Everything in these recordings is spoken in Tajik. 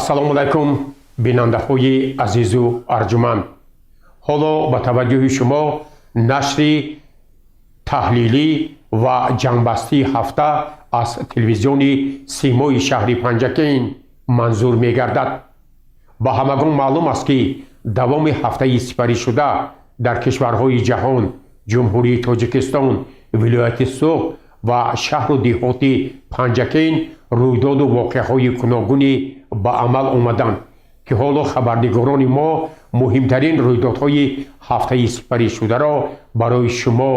ассалому алайкум бинандаҳои азизу арҷуманд. ҳоло ба таваҷҷӯҳи шумо нашри таҳлилӣ ва ҷанбастии ҳафта аз телевизиони симои шаҳри Панҷакейн манзур мегардад. ба ҳамагон маълум аст, ки давоми ҳафтаи сипаришуда дар кишварҳои ҷаҳон ҷумҳурии Тоҷикистон, вилояти Суғ ва шаҳру деҳоти Панҷакейн рӯйдоду воқеаҳои гуногуне ба амал омаданд, ки ҳоло хабарнигорони мо муҳимтарин рӯйдодҳои ҳафтаи сипаришударо барои шумо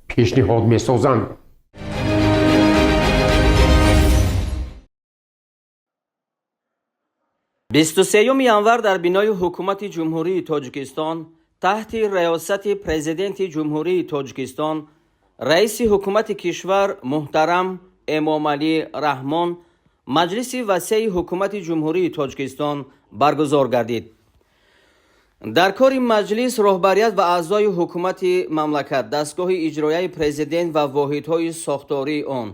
пешниҳод месозанд. بیست و سیوم январ дар бинои ҳукумати ҷумҳурии Тоҷикистон таҳти раёсати президенти ҷумҳурии Тоҷикистон раиси ҳукумати кишвар муҳтарам Эмомалӣ Раҳмон маҷлиси васеи ҳукумати ҷумҳурии Тоҷикистон баргузор гардид. дар кори маҷлис роҳбарият ва аъзои ҳукумати мамлакат, дастгоҳи иҷроияи президент ва воҳидҳои сохтории он,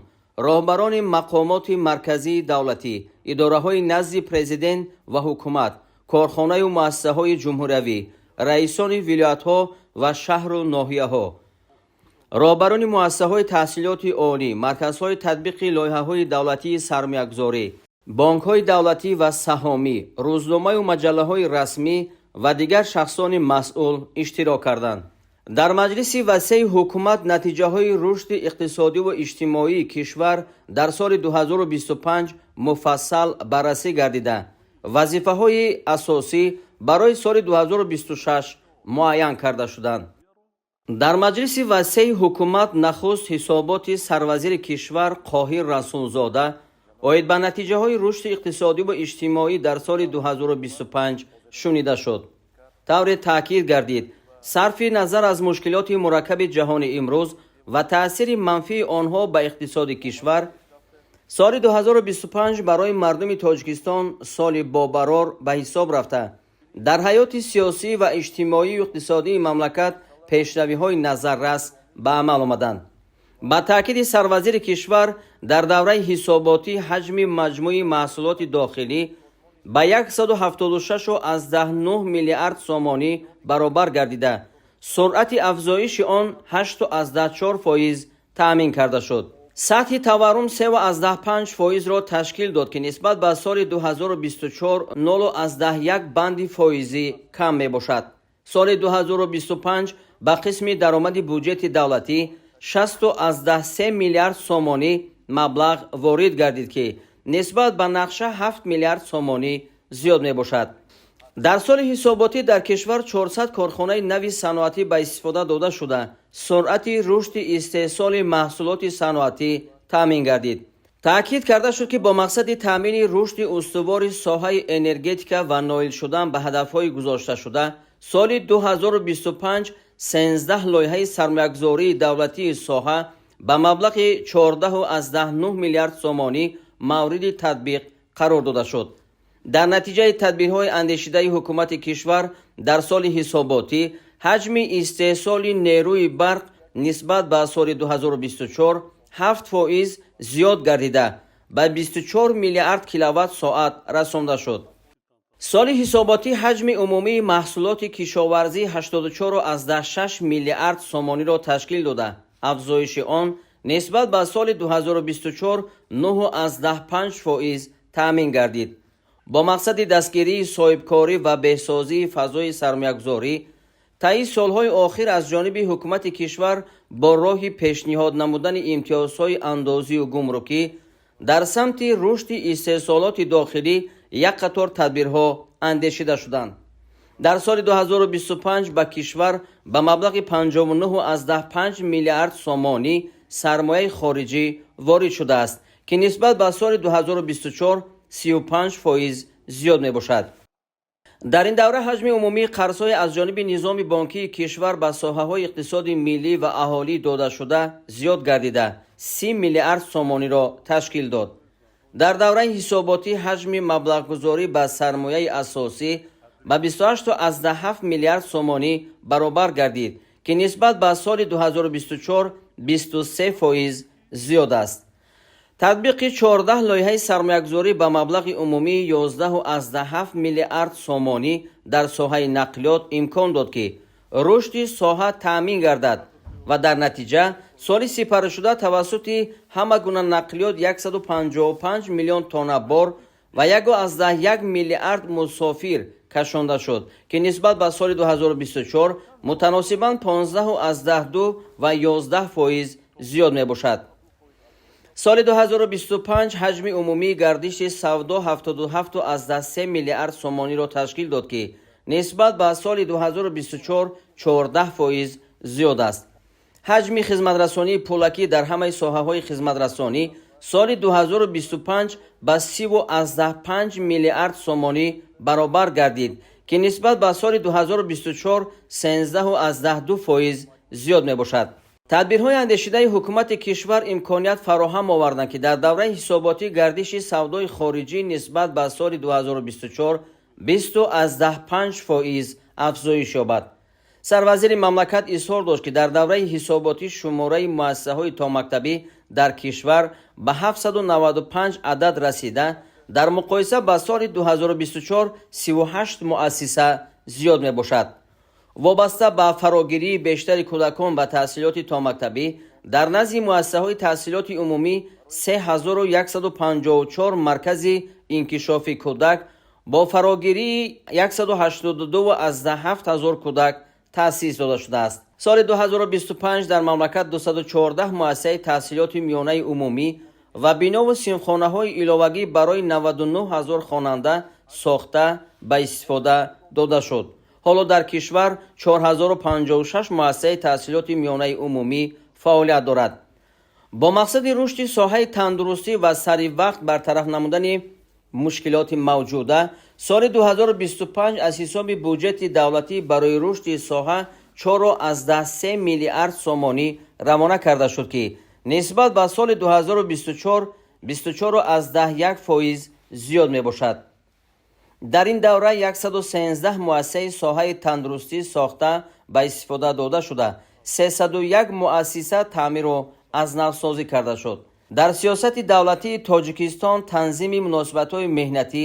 роҳбарони мақомоти марказии давлатӣ, идораҳои назди президент ва ҳукумат, корхонаю муассисаҳои ҷумҳуриявӣ, раисони вилоятҳо ва шаҳру ноҳияҳо, роҳбарони муассисаҳои таҳсилоти олӣ, марказҳои татбиқи лоиҳаҳои давлатии сармоягузорӣ, бонкҳои давлатӣ ва саҳомӣ, рӯзномаю маҷаллаҳои расмӣ ва дигар шахсони масъул иштирок карданд. дар маҷлиси васеи ҳукумат натиҷаҳои рушди иқтисодӣ ва иҷтимоии кишвар дар соли 2025 муфассал баррасӣ гардида, вазифаҳои асосӣ барои соли 2026 муайян карда шуданд. дар маҷлиси васеи ҳукумат нахуст ҳисоботи сарвазири кишвар Қоҳир Расулзода оид ба натиҷаҳои рушди иқтисодӣ ва иҷтимоӣ дар соли 2025 шунида шуд. тавре таъкид гардид, сарфи назар аз мушкилоти мураккаби ҷаҳони имрӯз ва таъсири манфии онҳо ба иқтисоди кишвар, соли 2025 барои мардуми Тоҷикистон соли бобарор ба ҳисоб рафта, дар ҳаёти сиёсӣ ва иҷтимоию иқтисодии мамлакат пешравиҳои назаррас ба амал омаданд. ба таъкиди сарвазири кишвар, дар давраи ҳисоботӣ ҳаҷми маҷмӯи маҳсулоти дохилӣ ба 176.9 миллиард сомонӣ баробар гардида, суръати афзоиши он 8.4% таъмин карда шуд. сатҳи таворрум 3.5%-ро ташкил дод, ки нисбат ба соли 2024 0.1 банди фоизӣ кам мебошад. соли 2025 ба қисми даромади бюҷети давлатӣ 60.3 миллиард сомонӣ маблағ ворид гардид, ки нисбат ба нақша 7 миллиард сомонӣ зиёд мебошад. дар соли ҳисоботӣ дар кишвар 400 корхонаи нави саноатӣ ба истифода дода шуда, суръати рушди истеҳсоли маҳсулоти саноатӣ таъмин гардид. таъкид карда шуд, ки бо мақсади таъмини рушди устувори соҳаи энергетика ва ноил шудан ба ҳадафҳои гузошташуда, соли 2025 13 лоиҳаи сармоягузории давлатии соҳа ба маблағи 14.9 миллиард сомонӣ мавриди татбиқ қарор дода шуд. дар натиҷаи тадбирҳои андешидаи ҳукумати кишвар дар соли ҳисоботӣ ҳаҷми истеҳсоли нерӯи барқ нисбат ба соли 2024 7% зиёд гардида ба 24 миллиард киловатт-соат расонда шуд. соли ҳисоботӣ ҳаҷми умумии маҳсулоти кишоварзӣ 84.6 миллиард сомониро ташкил дода, афзоиши он нисбат ба соли 2024 9.5% таъмин гардид. бо мақсади дастгирии соҳибкорӣ ва беҳсозии фазои сармоягузорӣ, таи солҳои охир аз ҷониби ҳукумати кишвар бо роҳи пешниҳод намудани имтиёзҳои андозию гумрукӣ дар самти рушди истеҳсолоти дохилӣ як қатор тадбирҳо андешида шуданд. дар соли 2025 ба кишвар ба маблағи 59.5 миллиард сомонӣ сармояи хориҷӣ ворид шудааст, ки нисбат ба соли 2024 35% зиёд мебошад. дар ин давра ҳаҷми умумии қарзҳои аз ҷониби низоми бонкии кишвар ба соҳаҳои иқтисоди миллӣ ва аҳолӣ додашуда зиёд гардида 30 миллиард сомониро ташкил дод. дар давраи ҳисоботӣ ҳаҷми маблағгузорӣ ба сармояи асосӣ ба 28.7 миллиард сомонӣ баробар гардид, ки нисбат ба соли 2024 23% зиёд аст. татбиқи 14 лоиҳаи сармоягузорӣ ба маблағи умумии 11.7 миллиард сомонӣ дар соҳаи нақлиёт имкон дод ки рушди соҳа таъмин гардад ва дар натиҷа соли сипарашуда тавассути ҳама гуна нақлиёт 155 миллион тонна бор ва 1.1 миллиард мусофир кашонда шуд ки нисбат ба соли 2024 мутаносибан 15.2 ва 11% зиёд мебошад. соли 2025 ҳаҷми умумии гардиши савдо 77.3 миллиард сомониро ташкил дод ки нисбат ба соли 2024 14% зиёд аст. ҳаҷми хизматрасонии пулакӣ дар ҳамаи соҳаҳои хизматрасонӣ соли 2025 ба 30.5 миллиард сомонӣ баробар гардид ки нисбат ба соли 2024 13.2% зиёд мебошад. тадбирҳои андешидаи ҳукумати кишвар имконият фароҳам оварданд ки дар давраи ҳисоботӣ гардиши савдои хориҷӣ нисбат ба соли 2024 20.5% афзоиш ёбад. сарвазири мамлакат изҳор дошт ки дар давраи ҳисоботӣ шумораи муассисаҳои томактабӣ дар кишвар ба 795 адад расида, дар муқоиса ба соли 2024 38 муассиса зиёд мебошад. вобаста ба фарогирии бештари кӯдакон ба таҳсилоти томактабӣ, дар назди муассисаҳои таҳсилоти умумӣ 3154 маркази инкишофи кӯдак бо фарогирии 182.7 ҳазор кӯдак таъсис дода шудааст. соли 2025 дар мамлакат 214 муассисаи таҳсилоти миёнаи умумӣ ва бинову синфхонаҳои иловагӣ барои 99 ҳазор хонанда сохта ба истифода дода шуд. ҳоло дар кишвар 4056 муассисаи таҳсилоти миёнаи умумӣ фаъолият дорад. бо мақсади рушди соҳаи тандурустӣ ва саривақт бартараф намудани мушкилоти мавҷуда, соли 2025 аз ҳисоби буҷети давлатӣ барои рушди соҳа 4.3 миллиард сомонӣ равона карда шуд ки нисбат ба соли 2024 24.1% зиёд мебошад. дар ин давра 113 муассисаи соҳаи тандурустӣ сохта ба истифода дода шуда, 301 муассиса таъмиру азнавсозӣ карда шуд. дар сиёсати давлатии Тоҷикистон танзими муносибатҳои меҳнатӣ,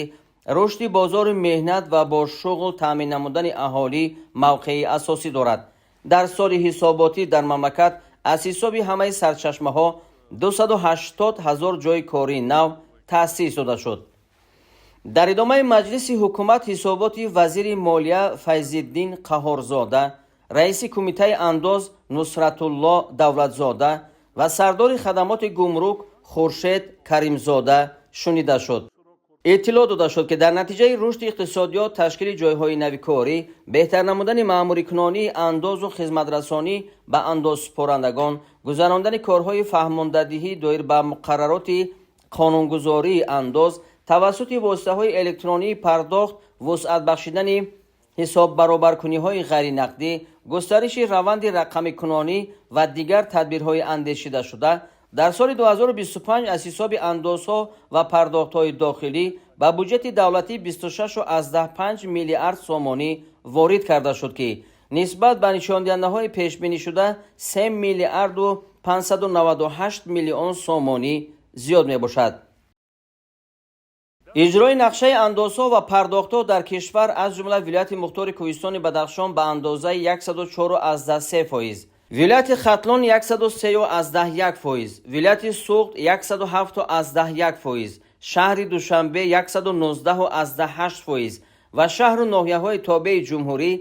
рушди бозори меҳнат ва бо шуғл таъмин намудани аҳолӣ мавқеи асосӣ дорад. дар соли ҳисоботӣ дар мамлакат аз ҳисоби ҳамаи сарчашмаҳо 280 ҳазор ҷойи кории нав таъсис дода шуд. дар идомаи маҷлиси ҳукумат ҳисоботи вазири молия Файзиддин Қаҳорзода, раиси кумитаи андоз Нусратулло Давлатзода ва сардори хадамоти гумрук Хуршед Каримзода шунида шуд. иттилоъ дода шуд ки дар натиҷаи рушди иқтисодиёт, ташкили ҷойҳои нави корӣ, беҳтар намудани маъмурикунонии андозу хизматрасонӣ ба андозсупорандагон, гузарондани корҳои фаҳмондадиҳӣ доир ба муқаррароти қонунгузории андоз, тавассути воситаҳои электронии пардохт, вусъат бахшидани ҳисоббаробаркуниҳои ғайринақдӣ, густариши раванди рақамикунонӣ ва дигар тадбирҳои андешидашуда, дар соли 2025 аз ҳисоби андозҳо ва пардохтҳои дохилӣ ба буҷети давлатӣ 26.5 миллиард сомонӣ ворид карда шуд ки нисбат ба нишондиҳандаҳои пешбинишуда 3 миллиарду 598 миллион сомонӣ зиёд мебошад. иҷрои нақшаи андозҳо ва пардохтҳо дар кишвар аз ҷумла вилояти мухтори Кӯҳистони Бадахшон ба андозаи 104.3%, вилояти Хатлон 103.1%, вилояти Суғд 107.1%, шаҳри Душанбе 119.8% ва шаҳру ноҳияҳои тобеи ҷумҳурӣ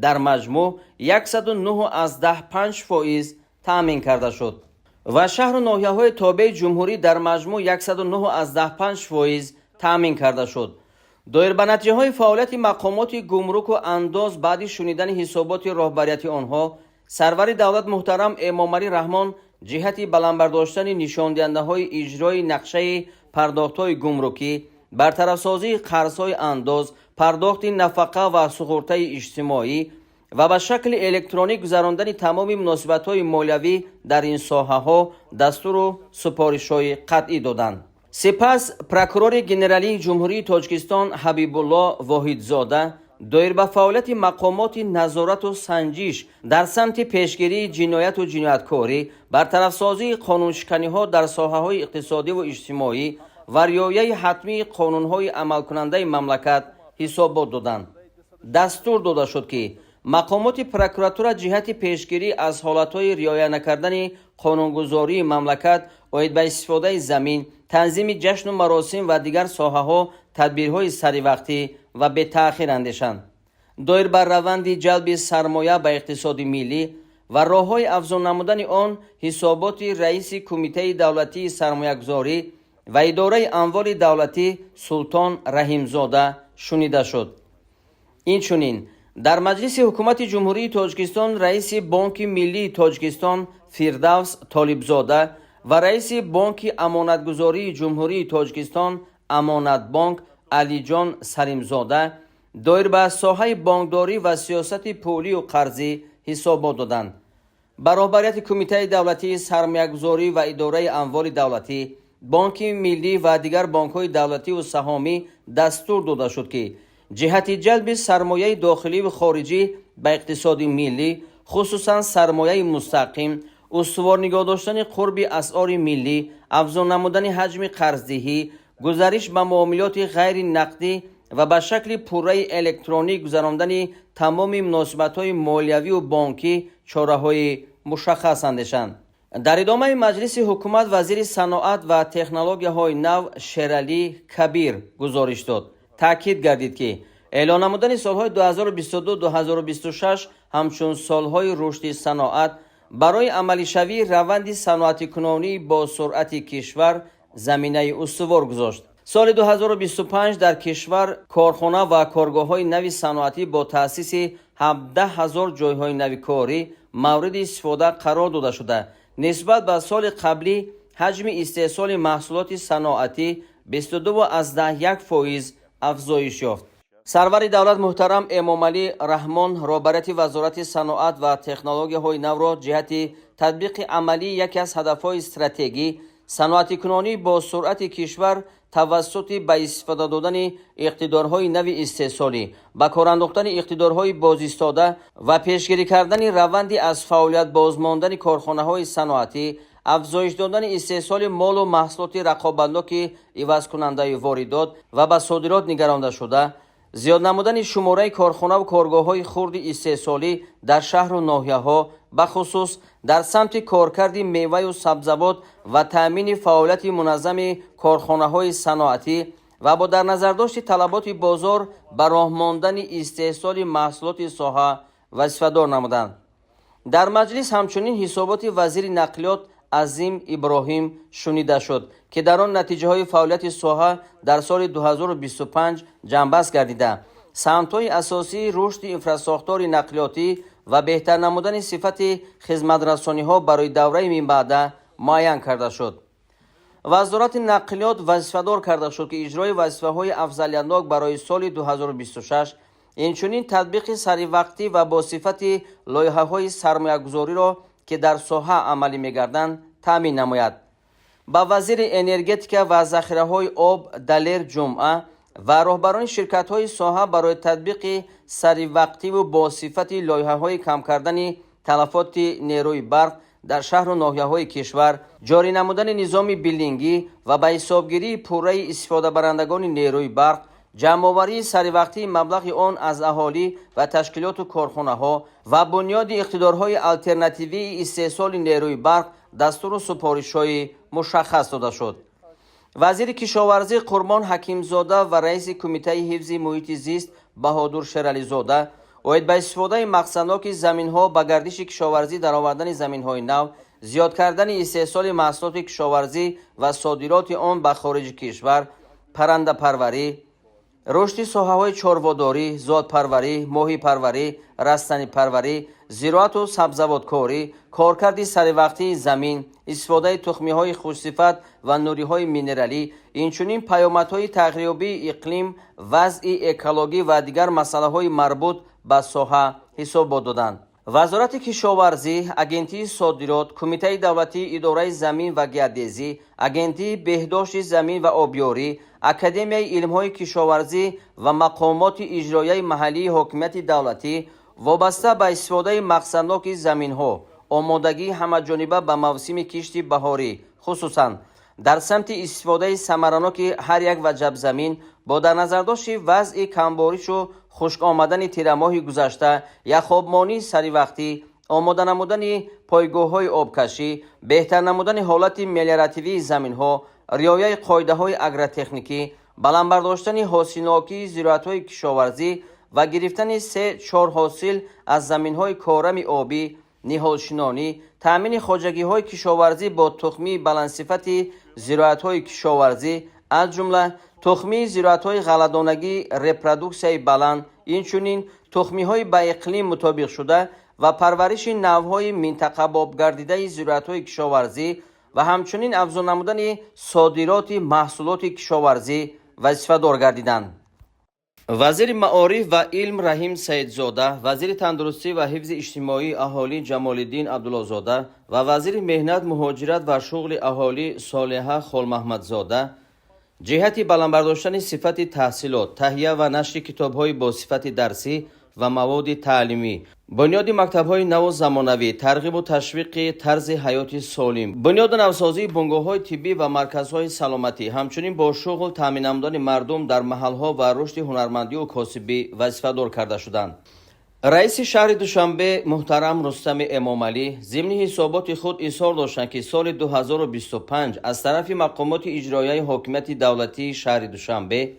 дар маҷмӯъ 109.5% таъмин карда шуд. ва шаҳру ноҳияҳои тобеи ҷумҳурӣ дар маҷмӯъ 109.5% таъмин карда шуд. доир ба натиҷаҳои фаъолияти мақомоти гумруку андоз баъди шунидани ҳисоботи роҳбарияти онҳо, сарвари давлат муҳтарам Эмомалӣ Раҳмон ҷиҳати баландбардоштани нишондиҳандаҳои иҷрои нақшаи пардохтҳои гумрукӣ, бартарафсозии қарзҳои андоз, пардохти нафақа ва суғуртаи иҷтимоӣ ва ба шакли электронӣ гузарондани тамоми муносибатҳои молиявӣ дар ин соҳаҳо дастуру супоришҳои қатъӣ доданд. сипас прокурори генералии ҷумҳурии Тоҷикистон Ҳабибулло Воҳидзода доир ба фаъолияти мақомоти назорату санҷиш дар самти пешгирии ҷинояту ҷинояткорӣ, бартарафсозии қонуншиканиҳо дар соҳаҳои иқтисодиву иҷтимоӣ ва риояи ҳатмии қонунҳои амалкунандаи мамлакат ҳисобот доданд. дастур дода шуд ки мақомоти прокуратура ҷиҳати пешгирӣ аз ҳолатҳои риоя накардани қонунгузории мамлакат оид ба истифодаи замин, танзими ҷашну маросим ва дигар соҳаҳо тадбирҳои саривақтӣ ва бетаъхир андешанд. доир ба раванди ҷалби сармоя ба иқтисоди миллӣ ва роҳҳои афзун намудани он, ҳисоботи раиси Кумитаи давлатии сармоягузорӣ ва идораи амволи давлатӣ Султон Раҳимзода шунида шуд. инчунин дар маҷлиси ҳукумати ҷумҳурии Тоҷикистон раиси Бонки Миллии Тоҷикистон Фирдавс Толибзода ва раиси Бонки Амонатгузории Ҷумҳурии Тоҷикистон Амонатбонк Алиҷон Саримзода доир ба соҳаи бонкдорӣ ва сиёсати пулию қарзӣ ҳисобот доданд. ба роҳбарияти Кумитаи давлатии сармоягузорӣ ва идораи амволи давлатӣ, Бонки Миллӣ ва дигар бонкҳои давлативу саҳомӣ дастур дода шуд ки ҷиҳати ҷалби сармояи дохиливу хориҷӣ ба иқтисоди миллӣ, хусусан сармояи мустақим, устувор нигоҳ доштани қурби асъори миллӣ, афзун намудани ҳаҷми қарздиҳӣ, гузариш ба муомилоти ғайри нақдӣ ва ба шакли пурраи электронӣ гузарондани тамоми муносибатҳои молиявиву бонкӣ чораҳои мушаххас андешанд. дар идомаи маҷлиси ҳукумат вазири саноат ва технологияҳои нав Шералӣ Кабир гузориш дод. таъкид гардид ки эълон намудани солҳои 2022-2026 ҳамчун солҳои рушди саноат барои амалишавии раванди саноатикунонии бо суръати кишвар заминаи устувор гузошт. соли 2025 дар кишвар корхона ва коргоҳҳои нави саноатӣ бо таъсиси 17 000 ҷойҳои нави корӣ мавриди истифода қарор дода шуда, нисбат ба соли қаблӣ ҳаҷми истеҳсоли маҳсулоти саноатӣ 22.1% афзоиш ёфт. сарвари давлат муҳтарам Эмомалӣ Раҳмон роҳбарияти вазорати саноат ва технологияҳои навро ҷиҳати татбиқи амалии яке аз ҳадафҳои стратегӣ саноатикунонӣ бо суръати кишвар тавассути ба истифода додани иқтидорҳои нави истеҳсолӣ, ба кор андохтани иқтидорҳои бозистода ва пешгирӣ кардани раванди аз фаъолият бозмондани корхонаҳои саноатӣ, афзоиш додани истеҳсоли молу маҳсулоти рақобатноки ивазкунандаи воридот ва ба содирот нигаронда зиёд намудани шумораи корхонаву коргоҳҳои хурди истеҳсолӣ дар шаҳру ноҳияҳо, бахусус дар самти коркарди меваю сабзавот ва таъмини фаъолияти муназзами корхонаҳои саноатӣ ва бо дар назардошти талаботи бозор ба роҳ мондани истеҳсоли маҳсулоти соҳа вазифадор намуданд. дар маҷлис ҳамчунин ҳисоботи вазири нақлиёт Азим Иброҳим шунида шуд ки дар он натиҷаҳои фаъолияти соҳа дар соли 2025 ҷамъбаст гардида, самтҳои асосии рушди инфрасохтори нақлиётӣ ва беҳтар намудани сифати хизматрасониҳо барои давраи минбаъда муайян карда шуд. вазорати нақлиёт вазифадор карда шуд ки иҷрои вазифаҳои афзалиятнок барои соли 2026, инчунин татбиқи саривақтӣ ва босифати лоиҳаҳои сармоягузориро ки дар соҳа амалӣ мегарданд таъмин намояд. ба вазири энергетика ва захираҳои об Далер Ҷумъа ва роҳбарони ширкатҳои соҳа барои татбиқи саривақтиву босифати лоиҳаҳои кам кардани талафоти нерӯи барқ дар шаҳру ноҳияҳои кишвар, ҷорӣ намудани низоми биллингӣ ва ба ҳисобгирии пурраи истифодабарандагони нерӯи барқ, ҷамъоварии саривақтии маблағи он аз аҳолӣ ва ташкилоту корхонаҳо ва бунёди иқтидорҳои алтернативии истеҳсоли нерӯи барқ дастуру супоришҳои мушаххас дода шуд. вазири кишоварзӣ Қурбон Ҳакимзода ва раиси Кумитаи ҳифзи муҳити зист Баҳодур Шерализода оид ба истифодаи мақсадноки заминҳо ба гардиши кишоварзӣ даровардани заминҳои нав, зиёд кардани истеҳсоли маҳсулоти кишоварзӣ ва содироти он ба хориҷи кишвар, паррандапарварӣ, рушди соҳаҳои чорводорӣ, зотпарварӣ, моҳипарварӣ, растанипарварӣ, зироату сабзавоткорӣ, коркарди саривақтии замин, истифодаи тухмиҳои хушсифат ва нуриҳои минералӣ, инчунин паёмадҳои тағйирёбии иқлим, вазъи экологӣ ва дигар масъалаҳои марбут ба соҳа ҳисобот доданд. وزارت کشاورزی، اگنتی صادرات، کمیته دولتی اداره زمین و گردیزی، اگنتی بهداشت زمین و آبیاری، اکادمیای علم‌های کشاورزی و مقامات اجرایی محلی حکومت دولتی وابسته به استفاده مقصدناک زمین‌ها، آمادگی همه‌جانبه به موسم کشت بهاری، خصوصاً در سمت استفاده ثمرناک هر یک وجب زمین با در نظر داشت وضع کمبارش و خشک آمدن تیر ماه گذشته، یخابمانی سری وقتی، آماده نمودن پایگاه‌های آبکشی، بهتر نمودن حالت ملیاراتیوی زمین‌ها، رعایت قاعده‌های اگرتکنیکی، بلند برداشتن حاصلناکی زراعت‌های کشاورزی و گرفتن 3-4 حاصل از زمین‌های کارم آبی، نهالشنانی، تأمین خواجگی‌های کشاورزی با تخمی بلندصفت زراعت‌های کشاورزی از جمله تخمی زراعت‌های غله‌دانگی رپرودوکسیای بلند، اینچنین تخمی‌های به اقلیم مطابق شده و پرورش نوع‌های منطقه باب گردیده زراعت‌های کشاورزی و همچنین افزون نمودن صادرات محصولات کشاورزی وظیفه‌دار گردیدند. وزیر معارف و علم رحیم سیدزاده، وزیر تندرستی و حفظ اجتماعی اهالی جمالالدین عبدالله‌زاده و وزیر مهنت مهاجرت و شغل اهالی صالحه خالمحمدزاده جهت بلند برداشتن صفت تحصیلات، تهیه و نشر کتاب‌های با صفت درسی و مواد تعلیمی، بنیاد مکتب‌های نو و زمانوی، ترغیب و تشویق طرز حیات سالم، بنیاد نوسازی بنگاه‌های طبی و مرکزهای سلامتی، همچنین با شغل تامین نمودن مردم در محل‌ها و رشد هنرمندی و کاسبی وظیفه‌دار کرده شدند. رئیس شهر دوشنبه محترم رستم امامعلی ضمن حسابات خود اظهار داشتند که سال 2025 از طرف مقامات اجرایی حکومت دولتی شهر دوشنبه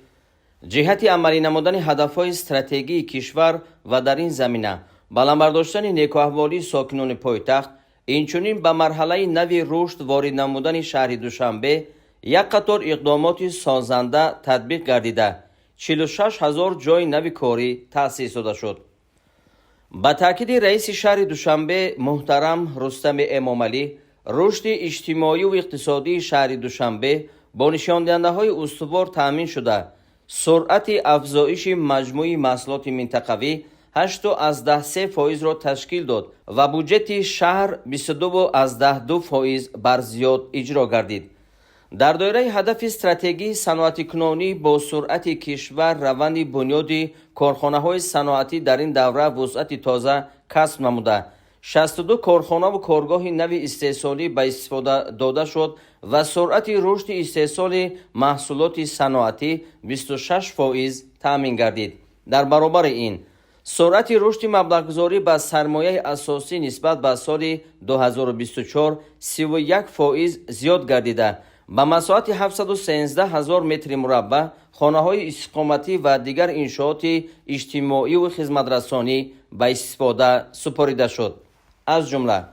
جهت عملی نمودن هدف‌های استراتژی کشور و در این زمینه بلند برداشتن نیکوحوالی ساکنان پایتخت، اینچنین به مرحله نوی رشد وارد نمودن شهر دوشنبه یک قطار اقدامات سازنده تطبیق گردیده 46,000 جای نوی کاری تأسیس داده شد. با تاکید رئیس شهر دوشنبه محترم رستم امامعلی، رشد اجتماعی و اقتصادی شهر دوشنبه با نشان دهنده‌های استوار تامین شده، سرعت افزایش مجموعی محصولات منطقوی 8.3% را تشکیل داد و بودجه شهر 22.2% بر زیاد اجرا گردید. در دایره هدف استراتژی صنعت کنونی با سرعت کشور روند بنیادی کارخانه‌های صنعتی در این دوره وسعت تازه کسب نموده 62 کارخانه و کارگاه نوی استحصالی به استفاده داده شد و سرعت رشد استحصال محصولات صنعتی 26% تامین گردید. در برابر این سرعت رشد مبلغ‌گذاری به سرمایه اساسی نسبت به سال 2024 31% زیاد گردیده به مساحت 713,000 متر مربع خانه‌های استقامتی و دیگر انشاءات اجتماعی و خدمت‌رسانی به استفاده سپاریده شد. از جمله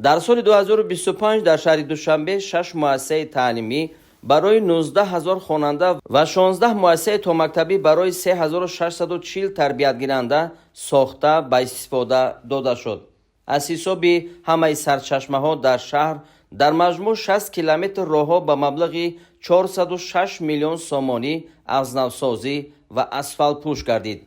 در سال 2025 در شهر دوشنبه 6 مؤسسه تعلیمی برای 19,000 خواننده و 16 مؤسسه تا مکتبی برای 3,640 تربیت گیرنده ساخته به استفاده داده شد. از حساب همه سرچشمه‌ها در شهر در مجموع 60 کیلومتر راه‌ها به مبلغ 406 میلیون سامانی از نوسازی و اسفالت پوش گردید.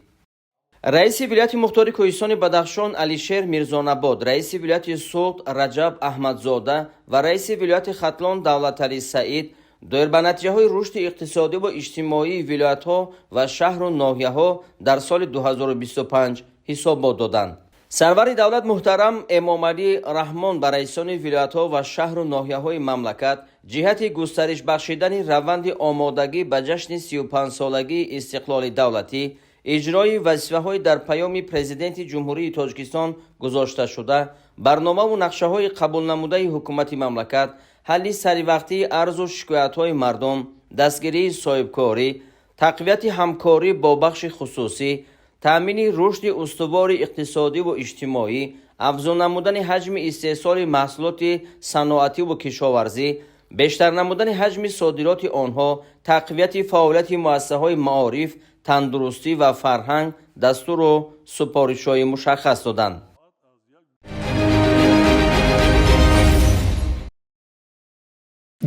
رئیس ولایت مختار کوهستان بدخشان علیشیر میرزان‌آباد، رئیس ولایت سوخت رجب احمدزاده و رئیس ولایت ختلان دولتعلی سعید دایر به نتیجه‌های رشد اقتصادی و اجتماعی ولایت‌ها و شهر و ناحیه‌ها در سال 2025 حسابات دادند. سرور دولت محترم امامعلی رحمان بر رئیسان ولایت‌ها و شهر و ناحیه‌های مملکت جهت گسترش بخشیدن روند آمادگی به جشن 35 سالگی استقلال دولتی، اجرای وظیفه‌های در پیام پرزیدنت جمهوری تاجیکستان گذاشته شده، برنامه و نقشه‌های قبول نموده حکومت مملکت، حل سریع عرض و شکایت‌های مردم، دستگیری صاحبکاری، تقویت همکاری با بخش خصوصی، تأمین رشد استوار اقتصادی و اجتماعی، افزون نمودن حجم استحصال محصولات صنعتی و کشاورزی، بیشتر نمودن حجم صادرات آنها، تقویت فعالیت مؤسسه‌های معارف، تندرستی و فرهنگ دستور و سپارش‌های مشخص دادند.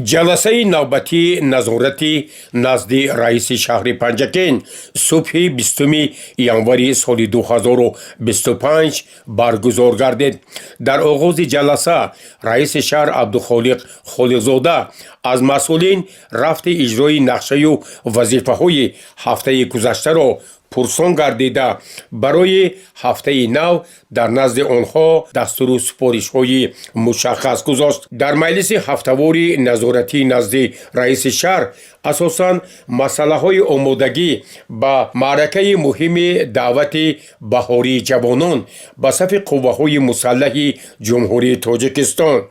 جلسه نوبتی نظارتی نزد رئیس شهر پنجکین صبح 20 январи سال 2025 برگزار گردید. در آغاز جلسه رئیس شهر عبدالخالق خالقزاده از مسئولین رفت اجرای نقشه و وظیفه های هفته گذشته را پرسان گردیده برای هفته نو در نزد آنها دستور و سپارش های مشخص گذاشت. در مجلس هفته‌واری نظارتی نزد رئیس شهر اساساً مسئله های آمادگی با معرکه مهم دعوت بهاری جوانان به صف قوه های مسلح جمهوری تاجیکستان،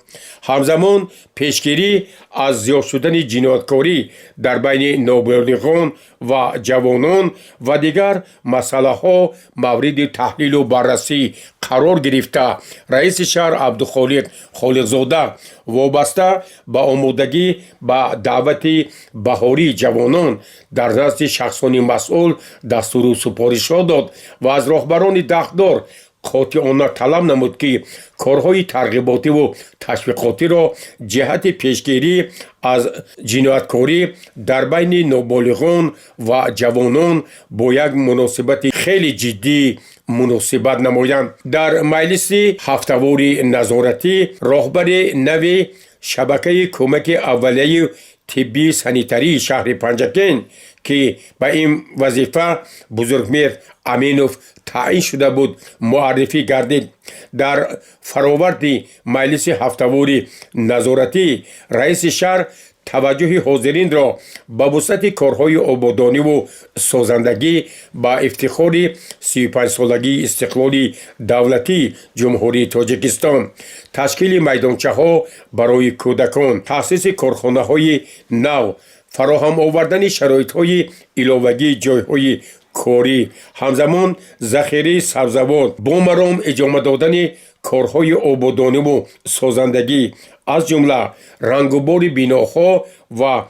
همزمان پیشگیری از زیاد شدن جنایتکاری در بین نابالغان و جوانان و دیگر مسئله ها مورد تحلیل و بررسی قرار گرفته، رئیس شهر عبدالخالق خالقزاده وابسته به آمادگی با دعوت بهاری جوانان در نزد شخصان مسئول دستور و سپارش داد و از راهبران دخدار قاطعانه طلب نمود که کارهای ترغیباتی و تشویقاتی را جهت پیشگیری از جنایتکاری در بین نابالغان و جوانان با یک مناسبت خیلی جدی مناسبت نمایند. در مجلس هفته‌واری نظارتی راهبر نو شبکه کمک اولیه طبی سانیتری شهر پنجکین که به این وظیفه بزرگمیر امینوف تعیین شده بود معرفی گردید. در فراورد مجلس هفته‌واری نظارتی رئیس شهر توجه حاضرین را به وسعت کارهای آبادانی و سازندگی با افتخار 35 سالگی استقلال دولتی جمهوری تاجیکستان، تشکیل میدانچه ها برای کودکان، تأسیس کارخانه های نو، فراهم آوردن شرایط های علاوگی جای های کاری، همزمان ذخیره سبزوات، با مرام اجامه دادن کارهای آبادانی و سازندگی از جمله رنگ و بار بیناها و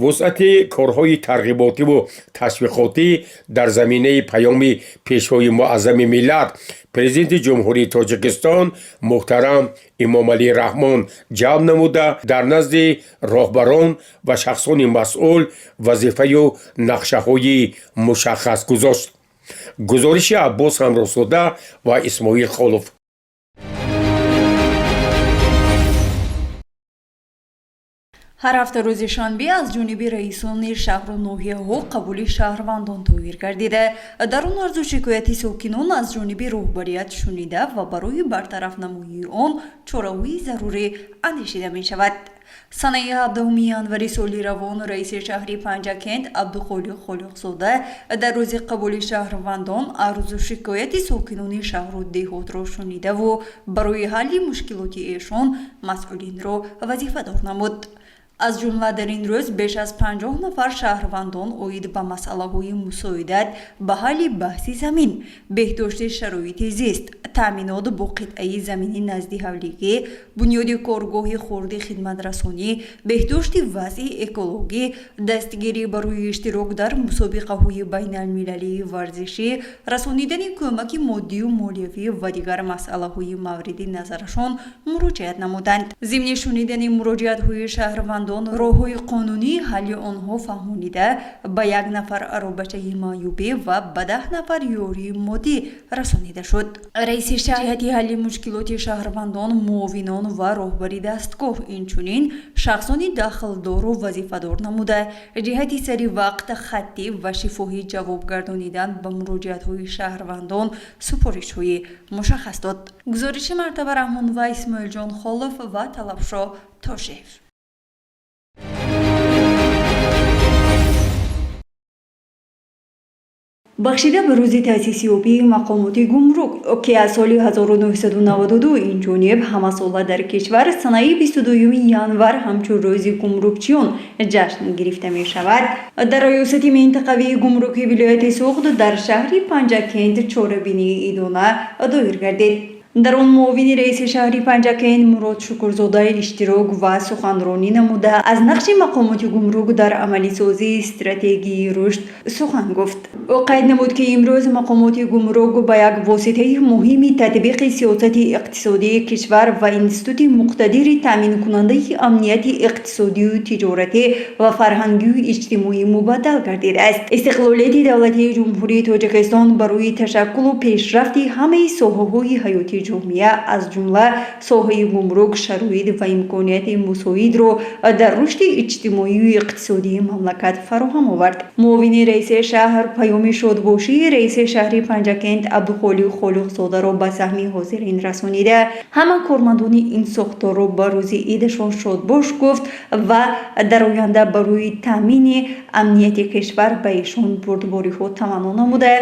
وسعت کارهای ترغیباتی و تشویقاتی در زمینه پیام پیشوای معظم ملت پرزیدنت جمهوری تاجیکستان محترم امام علی رحمان جلب نموده در نزد راهبران و شخصان مسئول وظیفه و نقشه های مشخص گذاشت. گزارش عباس همراسوده و اسماعیل خالف. هر هفته روز شنبه از جانب رئیسان شهر و ناحیه ها قبول شهروندان تغییر گردیده. در آن عرض و شکایت ساکنان از جانب رهبریت شنیده و برای برطرف نمایی آن چاره‌های ضروری اندیشیده می شود. سنه 17 январи سال روان رئیس شهر پنجکین عبدالخالق خالقزاده در روز قبول شهروندان عرض و شکایت ساکنان شهر و دهات را شنیده و برای حل مشکلات ایشان مسئولین را وظیفه دار نمود. از جمله در این روز بیش از 50 نفر شهروندان اوید به مسئله های مساعدت به حل بحث زمین، بهداشت شرایط زیست، تامینات با قطعه زمینی نزد حولیگی، بنیاد کارگاه خرد خدمت رسانی، بهداشت وضع اکولوژی، دستگیری برای اشتراک در مسابقه های بین المللی ورزشی، رسانیدن کمک مادی و مالیوی و دیگر مسئله های مورد نظرشان مراجعت نمودند. ضمن شنیدن مراجعت های شهروندان راه‌های قانونی حل آنها فهمانیده به 1 نفر عربچه معیوبی و به 10 نفر یاری مادی رسانیده شد. رئیس شهر جهت حل مشکلات شهروندان، معاونان و راهبری دستگاه اینچنین شخصانی داخلدار و وظیفه‌دار نموده جهت سری وقت خطی و شفاهی جواب گردانیدن به مراجعت‌های شهروندان سپارش‌های مشخص داد. گزارش مرتبه رحمان و اسماعیل جان خالف و طلبشاه تاشیف. بخشیده به روز تأسیس یابی مقامات گمرک که از سال 1992 این جانب همه ساله در کشور سنه 22 январ همچون روز گمرکچیان جشن گرفته می شود. در ریاست منطقوی گمرک ولایت سوخت در شهر پنجکین چاره‌بینی ایدانه دایر گردید. дар он муовини раиси шаҳри панҷакент мурод шукурзода иштирок ва суханронӣ намуда аз нақши мақомоти гумрук дар амалисозии стратегияи рушд сухан гуфт. ӯ қайд намуд ки имрӯз мақомоти гумрук ба як воситаи муҳими татбиқи сиёсати иқтисодии кишвар ва институти муқтадири таъминкунандаи амнияти иқтисодию тиҷоратӣ ва фарҳангию иҷтимоӣ мубаддал гардидааст. истиқлолияти давлатии ҷумҳурии тоҷикистон барои ташаккулу пешрафти ҳамаи соҳаҳои ҳаёти ҷомеа аз ҷумла соҳаи гумрук шароит ва имконияти мусоидро дар рушди иҷтимоию иқтисодии мамлакат фароҳам овард. муовини раиси шаҳр паёми шодбошии раиси шаҳри панҷакент абдухолиқ холиқзодаро ба саҳми ҳозирин расонида ҳама кормандони ин сохторро ба рӯзи идашон шодбош гуфт ва дар оянда барои таъмини амнияти кишвар ба ишон бурдбориҳо таманно намуда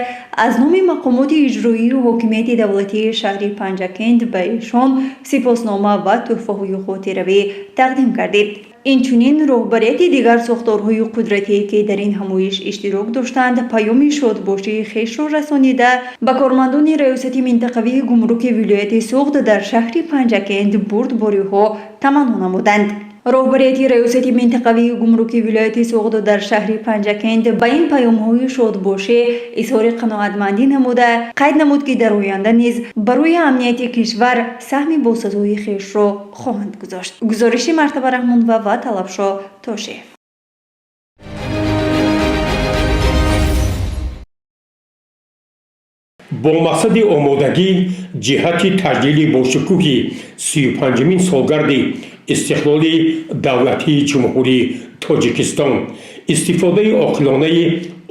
аз номи мақомоти иҷроии ҳокимияти давлатии шаҳри панҷакент ба ишон сипоснома ва тӯҳфаҳои хотиравӣ тақдим гардид. инчунин роҳбарияти дигар сохторҳои қудратие ки дар ин ҳамоиш иштирок доштанд паёми шодбошии хешро расонида ба кормандони раёсати минтақавии гумруки вилояти суғд дар шаҳри панҷакент бурдбориҳо таманно намуданд. роҳбарияти раёсати минтақавии гумруки вилояти суғд дар шаҳри панҷакент ба ин паёмҳои шодбошӣ изҳори қаноатмандӣ намуда қайд намуд ки дар оянда низ барои амнияти кишвар саҳми босазои хешро хоҳанд гузошт. гузориши Мартаба Раҳмонова ва Талабшо Тошев. бо мақсади омодагӣ ҷиҳати таҷлили бошукӯҳи 35-мин солгарди истиқлоли давлатии ҷумҳурии Тоҷикистон, истифодаи оқилонаи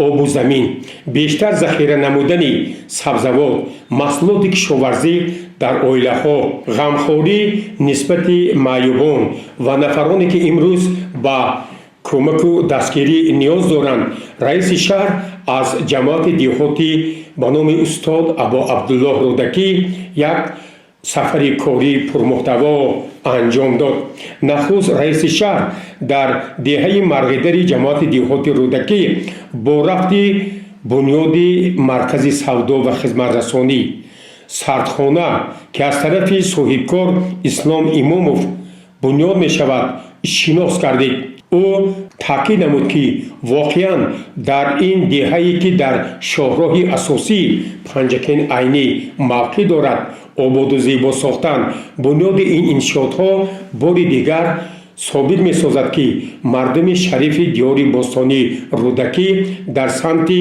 обу замин, бештар захира намудани сабзавот, маҳсулоти кишоварзӣ дар оилаҳо, ғамхорӣ нисбати маъюбон ва нафароне ки имрӯз ба кӯмаку дастгирӣ ниёз доранд, раиси шаҳр аз ҷамоати диҳотӣ ба номи устод Або Абдуллоҳ Рӯдакӣ як сафари корӣ пурмуҳтаво анҷом дод. нахуст раиси шаҳр дар деҳаи марғидари ҷамоати диҳоти Рӯдакӣ бо рафти бунёди маркази савдо ва хизматрасонӣ сардхона ки аз тарафи соҳибкор Ислом Имомов бунёд мешавад шинос гардид. ӯ таъкид намуд ки воқеан дар ин деҳае ки дар шоҳроҳи асосии Панҷакент айнӣ мавқеъ дорад, ободу зебо сохтан бунёди ин иншоотҳо бори дигар собит месозад ки мардуми шарифи диёри бостонии Рӯдакӣ дар самти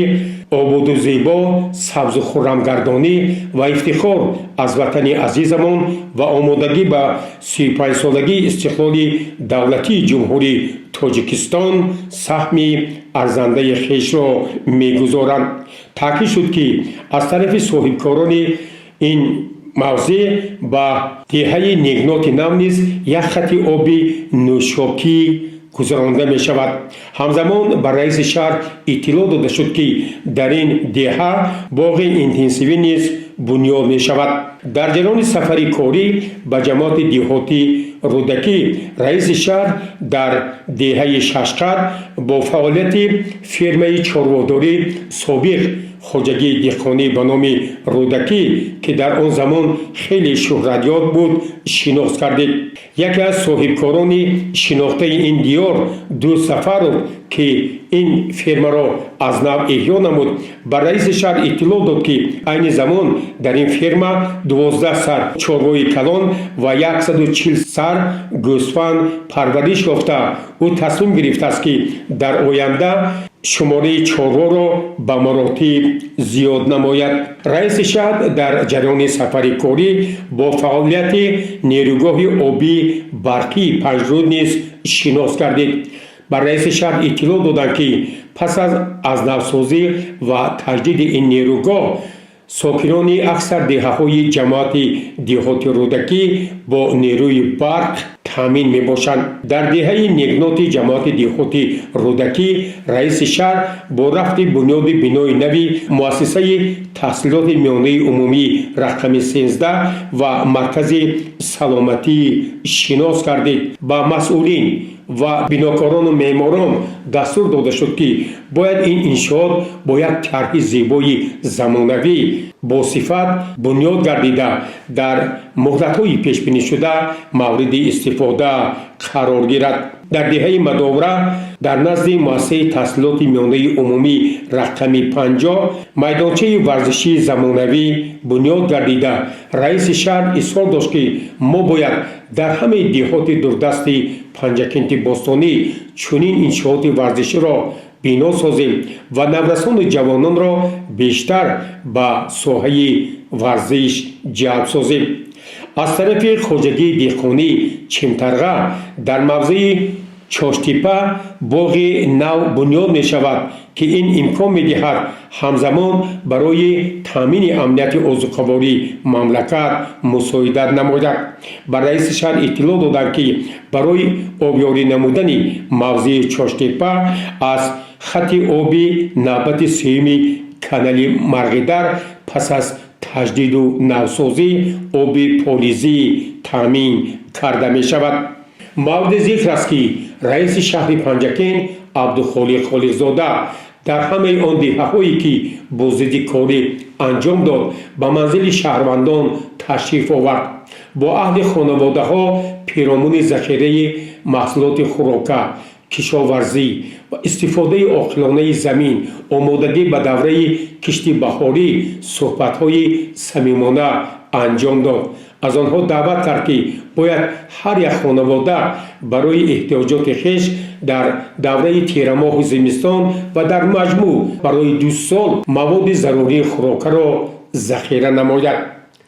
ободу зебо, сабзу хуррамгардонӣ ва ифтихор аз ватани азизамон ва омодагӣ ба 35-солагии истиқлоли давлатии ҷумҳурии Тоҷикистон саҳми арзандаи хешро мегузоранд. таъкид шуд ки аз тарафи соҳибкорони ин мавзеъ ба деҳаи Негноти Нав низ як хати оби нӯшокӣ гузаронда мешавад. ҳамзамон ба раиси шаҳр иттилоъ дода шуд ки дар ин деҳа боғи интенсивӣ низ бунёд мешавад. дар ҷараёни сафари корӣ ба ҷамоати диҳотӣ Рӯдакӣ раиси шаҳр дар деҳаи Шашқад бо фаъолияти фермаи чорводорӣ собиқ хоҷагии диҳқонӣ ба номи Рӯдакӣ ки дар он замон хеле шӯҳратёб буд шинос гардид. яке аз соҳибкорони шинохтаи ин диёр Дӯст Сафаров ки ин фермаро аз нав эҳё намуд, ба раиси шаҳр иттилоъ дод ки айни замон дар ин ферма 12 сар чорвои калон ва 140 сар гӯсфанд парвариш ёфта. ӯ тасмим гирифтааст ки дар оянда шумораи чорворо ба маротиб зиёд намояд. раиси шаҳр дар ҷараёни сафари корӣ бо фаъолияти нерӯгоҳи обии барқии Панҷрӯд низ шинос гардид. ба раиси шаҳр иттилоъ доданд ки пас аз навсозӣ ва таҷдиди ин нерӯгоҳ сокинони аксар деҳаҳои ҷамоати диҳоти Рӯдакӣ бо нерӯи барқ таъмин мебошанд. дар деҳаи Негноти ҷамоати диҳоти Рӯдакӣ раиси шаҳр бо рафти бунёди бинои нави муассисаи таҳсилоти миёнаи умумии рақами 13 ва маркази саломатии шинос гардид. ба масъулин و بیناکاران و معماران دستور داده شد که باید این انشاءات با یک طرح زیبای زمانوی با صفت بنیاد گردیده در مهلت‌های پیش بینی شده مورد استفاده قرار گیرد. در دهه مداوره در نزد مؤسسه تحصیلات میانه عمومی رقم 50 میدانچه ورزشی زمانوی بنیاد گردیده رئیس شهر اصرار داشت که ما باید در همه دهات دوردست پنجکنت باستانی چنین انشاءات ورزشی را بنا سازیم و نورسان جوانان را بیشتر به ساحه ورزش جلب سازیم. از طرف خواجگی دهقانی چمترغه در موضع چاشتیپه باغ نو بنیاد می شود که این امکان می دهد همزمان برای تامین امنیت عضوخواری مملکت مساعدت نماید. بر رئیس شهر اطلاع دادند که برای آبیاری نمودن موضع چاشتیپه از خط آبی نوبت سوم کانال مرغدر پس از تجدید و نوسازی آب پالیزی تامین کرده می شود. مورد ذکر است که رئیس شهر پنجکن عبدالخالق خالقزاده در همه آن دهه‌هایی که بازدید کاری انجام داد به منزل شهروندان تشریف آورد. با اهل خانواده ها پیرامون ذخیره محصولات خوراکه، کشاورزی و استفاده عاقلانه زمین، آمادگی به دوره کشتی بهاری صحبت‌های صمیمانه انجام داد. از آنها دعوت کرد که باید هر یک خانواده برای احتیاجات خویش در دوره تیر ماه زمستان و در مجموع برای 2 سال مواد ضروری خوراک را ذخیره نماید.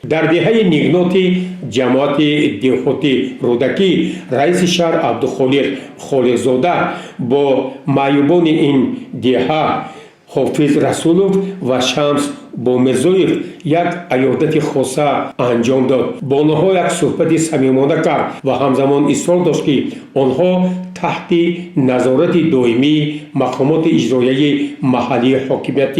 در دهه نگنات جماعت دهاتی رودکی رئیس شهر عبدالخالق خالقزاده با معیوبان این دهه حافظ رسولوف و شمس با مرزویف یک عیادت خاصه انجام داد. با آنها یک صحبت صمیمانه کرد و همزمان اصرار داشت که آنها تحت نظارت دائمی مقامات اجرایی محلی حاکمیت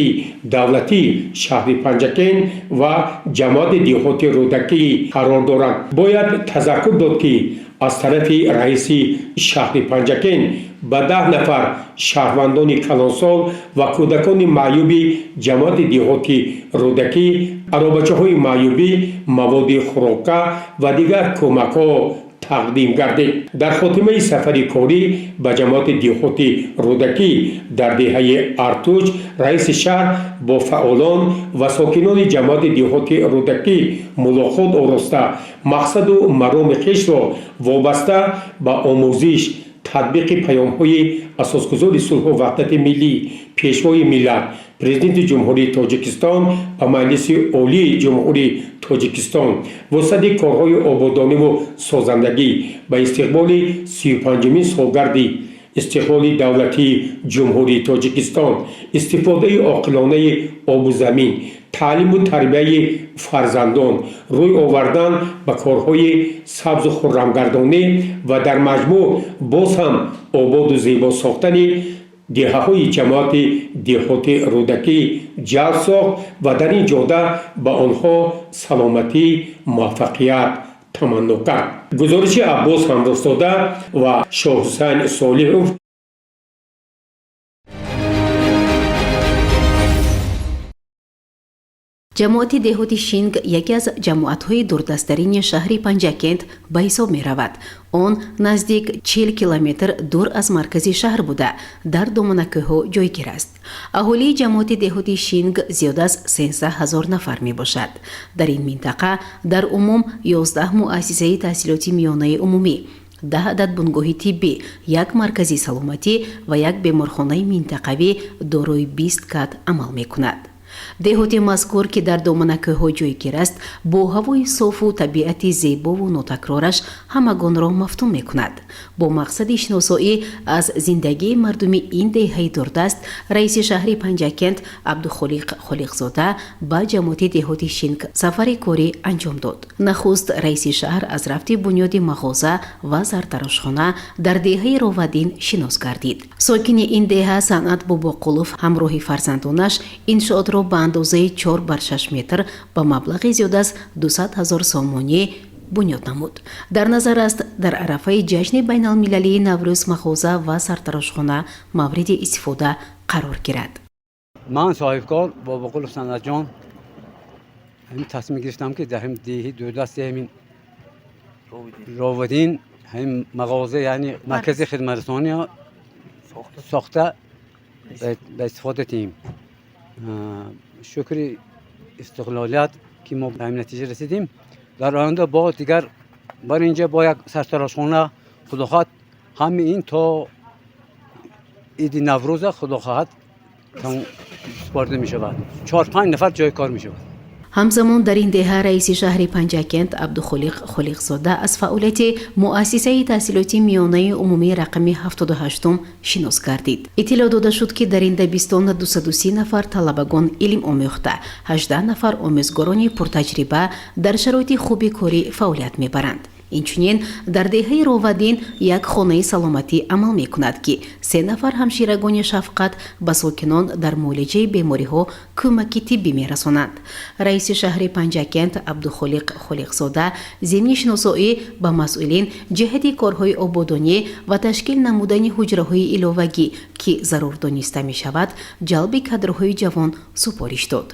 دولتی شهر پنجکن و جماعت دهاتی رودکی قرار دارند. باید تذکر داد که از طرف رئیس شهر پنجکن به 10 نفر شهروندان کلانسال و کودکان معیوب جماعت دهاتی رودکی عربچه‌های معیوبی مواد خوراکه و دیگر کمک‌ها تقدیم گردید. در خاتمه سفر کاری به جماعت دهاتی رودکی در دهه ارتوش رئیس شهر با فعالان و ساکنان جماعت دهاتی رودکی ملاقات آورسته مقصد و مرام خویش را وابسته به آموزش تطبیق پیام‌های اساسگذار صلح و وحدت ملی، پیشوای ملت، پرزیدنت جمهوری تاجیکستان و مجلس عالی جمهوری تاجیکستان واسطه کارهای آبادانی و سازندگی به استقبال 35مین سالگرد استقلال دولتی جمهوری تاجیکستان، استفاده عاقلانه آب و زمین، تعلیم و تربیت فرزندان، روی آوردن به کارهای سبز و خرمگردانی و در مجموع باز هم آباد و زیبا ساختن دهه‌های جماعت دهاتی رودکی جلب ساخت و در این جاده به آنها سلامتی موفقیت تمنا کرد. گزارش عباس همراسزاده و شاه حسین صالحوف. جماعت دهاتی شینگ یکی از جماعت‌های دوردست‌ترین شهر پنجکент به حساب می‌رود. آن نزدیک 40 کیلومتر دور از مرکز شهر بوده در دامنکه‌ها جایگیر است. اهالی جماعت دهاتی شینگ زیاد از 13,000 نفر میباشد. در این منطقه در عموم 11 مؤسسه تحصیلاتی میانه عمومی، 10 عدد بنگاه طبی، 1 مرکز سلامتی و 1 بیمارخانه منطقوی دارای 20 کات عمل میکند. دهات مذکور که در دامنکه‌ها جایگیر است با هوای صاف و طبیعت زیبا و ناتکرارش همگان را مفتون میکند. با مقصد شناسایی از زندگی مردم این دهه دوردست رئیس شهر پنجکent عبدالخالق خالقزاده به جماعت دهاتی شینگ سفر کاری انجام داد. نخست رئیس شهر از رفت بنیاد مغازه و زرتراشخانه در دهه راودین شناس گردید. ساکن این دهه صنعت باباقلوف همراه فرزندانش انشاءات را به اندازه 4 بر 6 متر با مبلغ زیاد از 200,000 سومانی бунёд намуд. дар назар аст дар арафаи ҷашни байналмилалии наврӯз мағоза ва сартарошхона мавриди истифода қарор гирад. من صاحبکار با بقول سند جان همین تصمیم گرفتم که در همین دیهی دو دسته همین راودین همین مغازه یعنی مرکز خدمت رسانی ها ساخته به استفاده تیم. شکر استقلالیت که ما به همین نتیجه رسیدیم. در آینده با دیگر بر اینجا با یک سرتراشخانه خدا خواهد همین این تا عید نوروز خدا خواهد سپرده می شود. 4-5 نفر جای کار می شود. همزمان در این دهه رئیس شهر پنجاکند عبدالخالق خلیقزاده از فعالیت مؤسسه تحصیلاتی میانه عمومی رقم 78 شناس گردید. اطلاع داده شد که در این دبستان 230 نفر طلبگان علم آموخته، 18 نفر آموزگاران پرتجربه در شرایط خوبی کاری فعالیت میبرند. инчунин дар деҳаи ровадин як хонаи саломатӣ амал мекунад ки 3 нафар ҳамширагони шафқат ба сокинон дар муолиҷаи бемориҳо кӯмаки тиббӣ мерасонанд. раиси шаҳри панҷакент абдухолиқ холиқзода зимни шиносоӣ ба масъулин ҷиҳати корҳои ободонӣ ва ташкил намудани ҳуҷраҳои иловагӣ ки зарур дониста мешавад ҷалби кадрҳои ҷавон супориш дод.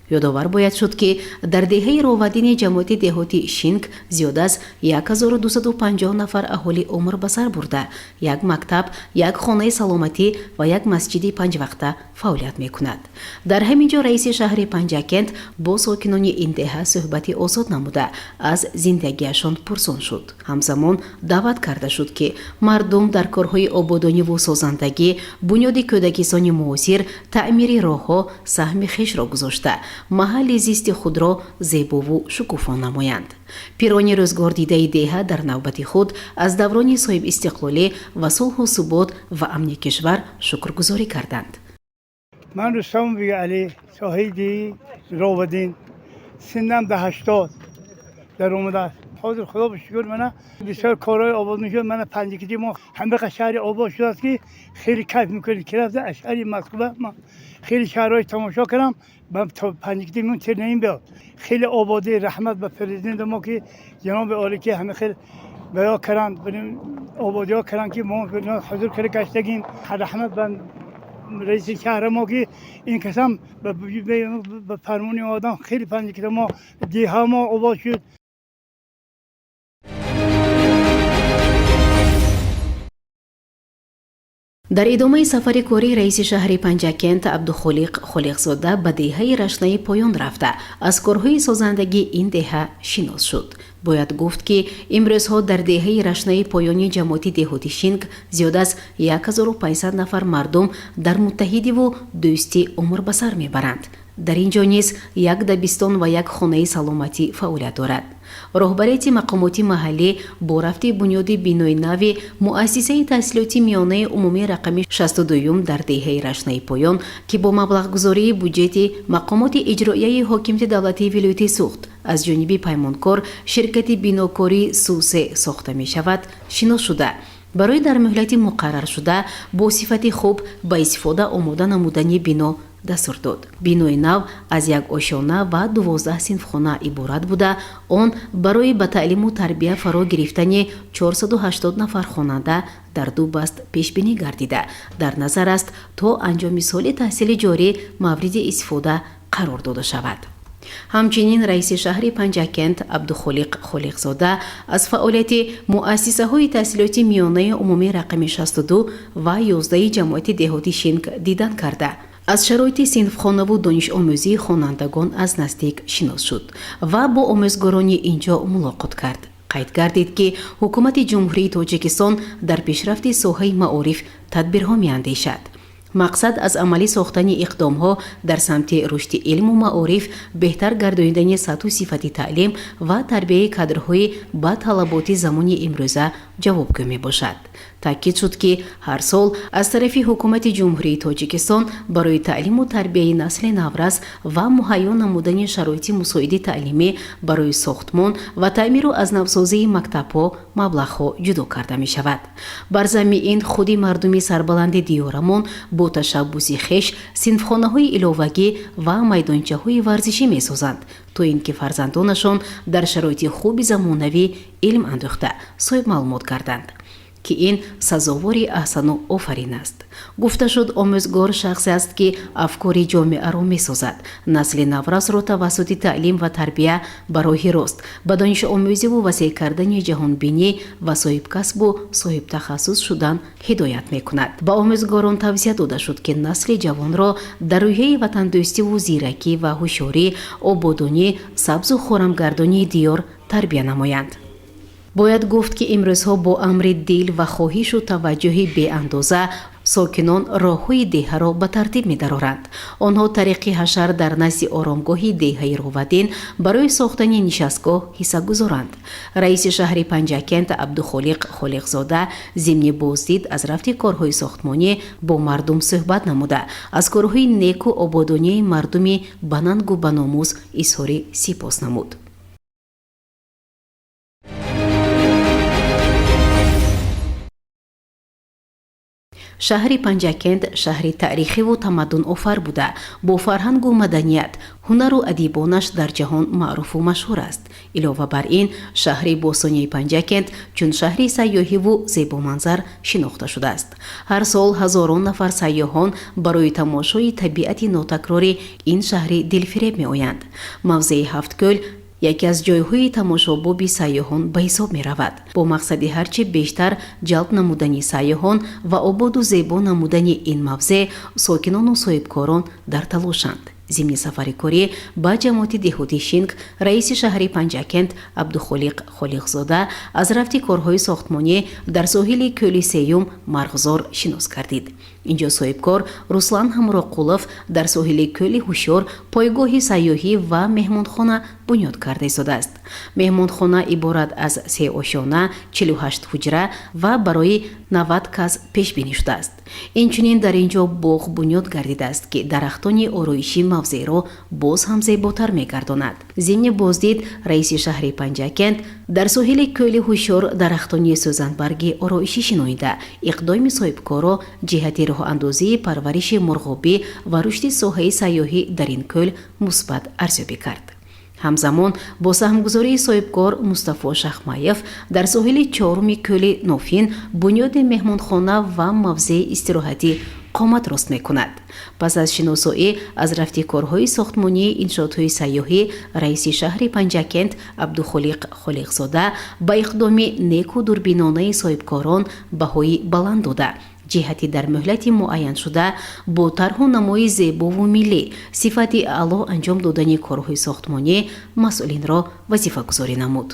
ёдовар бояд шуд ки дар деҳаи ровадини ҷамоати деҳоти шинг зиёда аз 1250 нафар аҳолӣ умр ба сар бурда, як мактаб, як хонаи саломатӣ ва як масҷиди панҷвақта фаъолият мекунад. дар ҳамин ҷо раиси шаҳри панҷакент бо сокинони ин деҳа суҳбати озод намуда аз зиндагиашон пурсон шуд. ҳамзамон даъват карда шуд ки мардум дар корҳои ободониву созандагӣ бунёди кӯдакистони муосир таъмири роҳҳо саҳми хешро гузошта маҳалли зисти худро зебову шукуфон намоянд. пирони рӯзгордидаи деҳа дар навбати худ аз даврони соҳибистиқлолӣ ва сулҳу субот ва амни кишвар шукргузорӣ карданд. من رستم بی علی شاهدی راودین سنم ده 80 در اومده است. حاضر خدا به شکر منه بسیار کارهای آباد میشد. من پنجکتی ما همه شهر آباد شده است که خیلی کیف میکنید که رفته اشهری مسکوبه من خیلی شهرهای تماشا کردم من تا پنجکتی من تر نیم بیاد. خیلی آبادی رحمت به پرزیدنت ما که جناب عالی که همه خیلی بیا کردن آبادی ها کردن که ما حضور کرده گشتگیم رحمت به رئیس شهر ما که این قسم به فرمانی آدم خیلی پنجکتی ما دیها ما آباد شد. дар идомаи сафари корӣ раиси шаҳри панҷакент абдухолиқ холиқзода ба деҳаи рашнаи поён рафта аз корҳои созандагӣ ин деҳа шинос шуд. бояд гуфт ки имрӯзҳо дар деҳаи рашнаи поёни ҷамоати деҳоти шинг зиёда аз 1500 нафар мардум дар муттаҳидиву дӯстӣ умр ба сар мебаранд. дар ин ҷо низ як дабистон ва як хонаи саломатӣ фаъолият дорад. роҳбарияти мақомоти маҳаллӣ бо рафти бунёди бинои нави муассисаи таҳсилоти миёнаи умумии рақами 62 дар деҳаи рашнаи поён ки бо маблағгузории буҷети мақомоти иҷроияи ҳокимияти давлатии вилояти суғд аз ҷониби паймонкор ширкати бинокории сусе сохта мешавад шинос шуда барои дар муҳлати муқарраршуда бо сифати хуб ба истифода омода намудани бино дастур дод. бинои нав аз як ошона ва 12 синфхона иборат буда он барои ба таълиму тарбия фаро гирифтани 480 нафар хонанда дар 2 баст пешбинӣ гардида дар назар аст то анҷоми соли таҳсили ҷорӣ мавриди истифода қарор дода шавад. ҳамчунин раиси шаҳри панҷакент абдухолиқ холиқзода аз фаъолияти муассисаҳои таҳсилоти миёнаи умумии рақами 62 ва 11 ҷамоати деҳоти шинг дидан карда аз шароити синфхонаву донишомӯзии хонандагон аз наздик шинос шуд ва бо омӯзгорони ин ҷо мулоқот кард. қайд гардид ки ҳукумати ҷумҳурии тоҷикистон дар пешрафти соҳаи маориф тадбирҳо меандешад. мақсад аз амалӣ сохтани иқдомҳо дар самти рушди илму маориф беҳтар гардонидани сатҳу сифати таълим ва тарбияи кадрҳои ба талаботи замони имрӯза ҷавобгӯ мебошад. таъкид шуд ки ҳар сол аз тарафи ҳукумати ҷумҳурии тоҷикистон барои таълиму тарбияи насли наврас ва муҳайё намудани шароити мусоиди таълимӣ барои сохтмон ва таъмиру азнавсозии мактабҳо маблағҳо ҷудо карда мешавад. бар замми ин худи мардуми сарбаланди диёрамон бо ташаббуси хеш синфхонаҳои иловагӣ ва майдончаҳои варзишӣ месозанд то ин ки фарзандонашон дар шароити хуби замонавӣ илм андӯхта соҳиб маълумот гарданд ки ин сазовори аҳсану офарин аст. гуфта шуд омӯзгор шахсе аст ки афкори ҷомеаро месозад, насли наврасро тавассути таълим ва тарбия ба роҳи рост, ба донишомӯзиву васеъ кардани ҷаҳонбинӣ ва соҳибкасбу соҳибтахассус шудан ҳидоят мекунад. ба омӯзгорон тавсия дода шуд ки насли ҷавонро дар рӯҳияи ватандӯстиву зиракӣ ва ҳушёрӣ, ободонӣ, сабзу хорамгардонии диёр тарбия намоянд. бояд гуфт ки имрӯзҳо бо амри дил ва хоҳишу таваҷҷӯҳи беандоза сокинон роҳҳои деҳаро ба тартиб медароранд. онҳо тариқи ҳашар дар назди оромгоҳи деҳаи Ровадин барои сохтани нишастгоҳ ҳисса гузоранд. раиси шаҳри Панҷакент Абдухолиқ Холиқзода зимни боздид аз рафти корҳои сохтмонӣ бо мардум суҳбат намуда аз корҳои неку ободонии мардуми банангу баномӯз изҳори сипос намуд. шаҳри Панҷакент шаҳри таърихиву тамаддунофар буда бо фарҳангу маданият, ҳунару адибонаш дар ҷаҳон маъруфу машҳур аст. илова бар ин шаҳри босонияи Панҷакент чун шаҳри сайёҳиву зебоманзар шинохта шудааст. ҳар сол ҳазорон нафар сайёҳон барои тамошои табиати нотакрори ин шаҳри дилфиреб меоянд. мавзеи ҳафткӯл яке аз ҷойҳои тамошобоби сайёҳон ба ҳисоб меравад, бо мақсади ҳарчи бештар ҷалб намудани сайёҳон ва ободу зебо намудани ин мавзеъ сокинону соҳибкорон дар талошанд. зимни сафари корӣ ба ҷамоати деҳоти Шинг раиси шаҳри Панҷакент Абдухолиқ Холиқзода аз рафти корҳои сохтмонӣ дар соҳили кӯли сеюм Марғзор шинос гардид. инҷо соҳибкор Руслан Ҳамроқулов дар соҳили кӯли ҳушёр пойгоҳи сайёҳӣ ва меҳмонхона бунёд карда истодааст. меҳмонхона иборат аз 3 ошона, 48 ҳуҷра ва барои 90 кас пешбинӣ шудааст. инчунин дар инҷо боғ бунёд гардидааст ки дарахтони ороиши мавзеъро боз ҳам зеботар мегардонад. зимни боздид раиси шаҳри Панҷакент дар соҳили кӯли ҳушёр дарахтони сӯзанбарги ороишӣ шиноида иқдоми соҳибкорро ҷиҳати роҳандозии парвариши мурғобӣ ва рушди соҳаи сайёҳӣ дар ин кӯл мусбат арзёбӣ кард. ҳамзамон бо саҳмгузории соҳибкор Мустафо Шахмаев дар соҳили 4-уми кӯли Нофин бунёди меҳмонхона ва мавзеи истироҳатӣ қомат рост мекунад. пас аз шиносоӣ аз рафти корҳои сохтмонии иншоотҳои сайёҳӣ раиси шаҳри Панҷакент Абдухолиқ Холиқзода ба иқдоми неку дурбинонаи соҳибкорон баҳои баланд дода ҷиҳати дар муҳлати муайяншуда бо тарҳу намои зебову миллӣ сифати аъло анҷом додани корҳои сохтмонӣ масъулинро вазифагузорӣ намуд.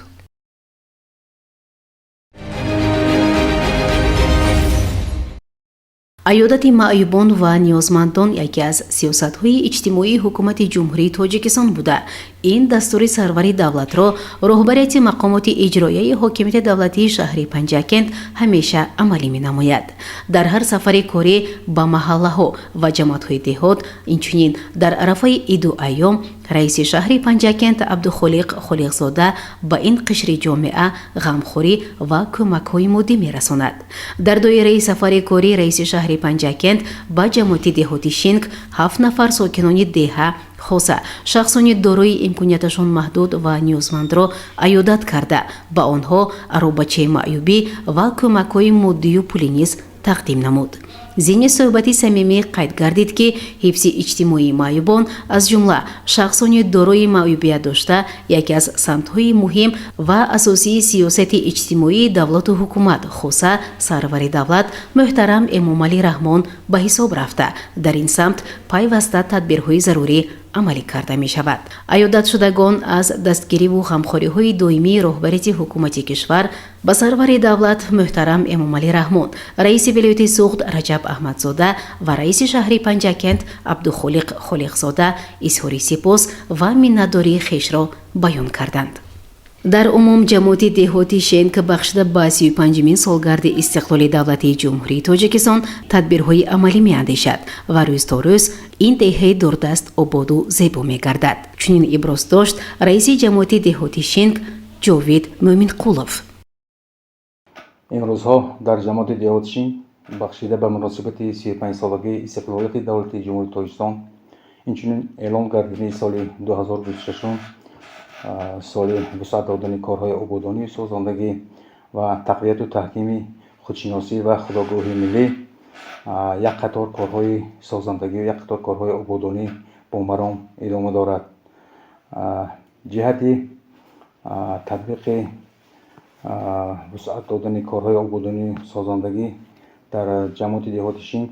айёдати маъюбон ва ниёзмандон яке аз сиёсатҳои иҷтимоии ҳукумати ҷумҳурии тоҷикистон буда ин дастури сарвари давлатро роҳбарияти мақомоти иҷроияи ҳокимияти давлатии шаҳри Панҷакент ҳамеша амалӣ менамояд. дар ҳар сафари корӣ ба маҳаллаҳо ва ҷамоатҳои деҳот, инчунин дар арафаи иду айём раиси шаҳри Панҷакент Абдухолиқ Холиқзода ба ин қишри ҷомеа ғамхорӣ ва кӯмакҳои моддӣ мерасонад. дар доираи сафари корӣ раиси шаҳри Панҷакент ба ҷамоати деҳоти Шинг 7 нафар сокинони деҳа хоса шахсони дорои имконияташон маҳдуд ва ниёзмандро айёдат карда ба онҳо аробачаи маъюбӣ ва кӯмакҳои моддию пулӣ низ тақдим намуд. зимни суҳбати самимӣ қайд гардид ки ҳифзи иҷтимоии маъюбон аз ҷумла шахсони дорои маъюбият дошта яке аз самтҳои муҳим ва асосии сиёсати иҷтимоии давлату ҳукумат хоса сарвари давлат муҳтарам Эмомалӣ Раҳмон ба ҳисоб рафта дар ин самт пайваста тадбирҳои зарурӣ амалӣ карда мешавад. айёдатшудагон аз дастгириву ғамхориҳои доимии роҳбарияти ҳукумати кишвар ба сарвари давлат муҳтарам Эмомалӣ Раҳмон, раиси вилояти Суғд Раҷаб Аҳмадзода ва раиси шаҳри Панҷакент Абдухолиқ Холиқзода изҳори сипос ва миннатдории хешро баён карданд. дар умум ҷамоати деҳоти шенк бахшида ба 35-мин солгарди истиқлоли давлатии ҷумҳурии тоҷикистон тадбирҳои амалӣ меандешад ва рӯз то рӯз ин деҳаи дурдаст ободу зебо мегардад. чунин иброз дошт раиси ҷамоати деҳоти шенк ҷовид мӯминқулов. имрӯзҳо дар ҷамоати деҳоти шинк бахшида ба муносибати 35-солагии истиқлолияти давлати ҷумҳурии тоҷикистон инчунин эълон гардидани соли 2026 соли вусъат додани корҳои ободонӣ созандагӣ ва тақвияту таҳкими худшиносӣ ва худогоҳии миллӣ як қатор корҳои созандагӣ ва як қатор корҳои ободонӣ бо маром идома дорад. ҷиҳати татбиқи вусъат додани корҳои ободонӣ созандагӣ дар ҷамоати деҳоти шинк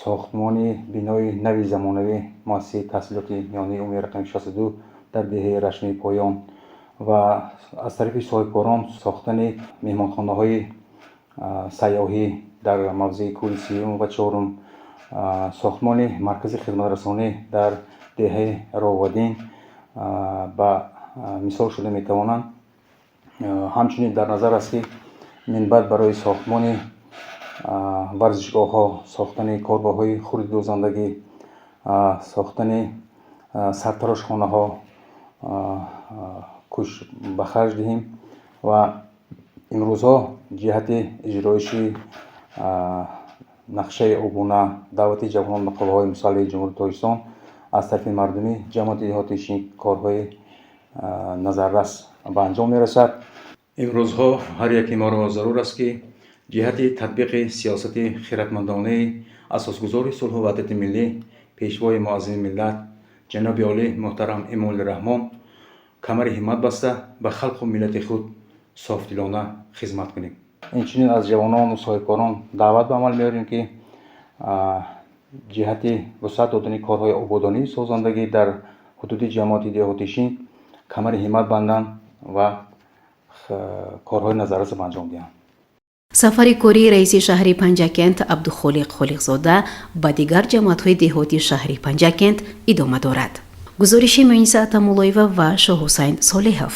сохтмони бинои нави замонавӣ муассисаи таҳсилоти миёнаи умумии рақами 62 дар деҳаи рашми поён ва аз тарафи соҳибкорон сохтани меҳмонхонаҳои сайёҳӣ дар мавзеи кӯли 3 ва 4, сохтмони маркази хидматрасонӣ дар деҳаи ровадин ба мисол шуда метавонанд. ҳамчунин дар назар аст ки минбаъд барои сохтмони варзишгоҳҳо, сохтани коргоҳҳои хурдидозандагӣ, сохтани сартарошхонаҳо кӯш ба харҷ диҳем ва имрӯзҳо ҷиҳати иҷроиши нақшаи обуна давати ҷавонон ба қувваҳои мусаллаҳи ҷумҳурии тоҷикистон аз тарафи мардуми ҷамоати деҳоти шинк корҳои назаррас ба анҷом мерасад. имрӯзҳо ҳар яки моро зарур аст ки ҷиҳати татбиқи сиёсати хиратмандонаи асосгузори сулҳу ваҳдати миллӣ пешвои муаззими миллат ҷаноби олӣ муҳтарам эмомалирраҳмон камари ҳиммат баста ба халқу миллати худ софдилона хизмат кунем. инчунин аз ҷавонону соҳибкорон даъват ба амал меорем ки ҷиҳати вусъат додани корҳои ободонии созандагӣ дар ҳудуди ҷамоати деҳоти шинк камари ҳиммат банданд ва корҳои назаррас ба анҷом диҳанд. сафари кории раиси шаҳри панҷакент абдухолиқ холиқзода ба дигар ҷамоатҳои деҳоти шаҳри панҷакент идома дорад. гузориши муниса атамуллоева ва шоҳҳусайн солеҳов.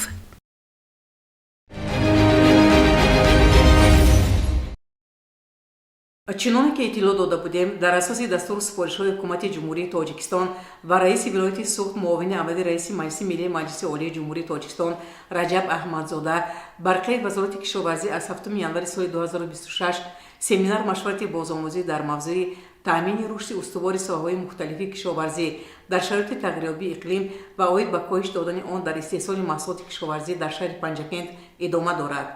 чуноне ки иттилоъ дода будем, дар асоси дастуру супоришҳои ҳукумати ҷумҳурии тоҷикистон ва раиси вилояти суғд муовини аввали раиси маҷлиси миллии маҷлиси олии ҷумҳурии тоҷикистон раҷаб аҳмадзода барқияи вазорати кишоварзӣ аз 7 январи соли 2026 семинар машварати бозомӯзӣ дар мавзӯи таъмини рушди устувори соҳаҳои мухталифи кишоварзӣ дар шароити тағйирёбии иқлим ва оид ба коҳиш додани он дар истеҳсоли маҳсулоти кишоварзӣ дар шаҳри панҷакент идома дорад.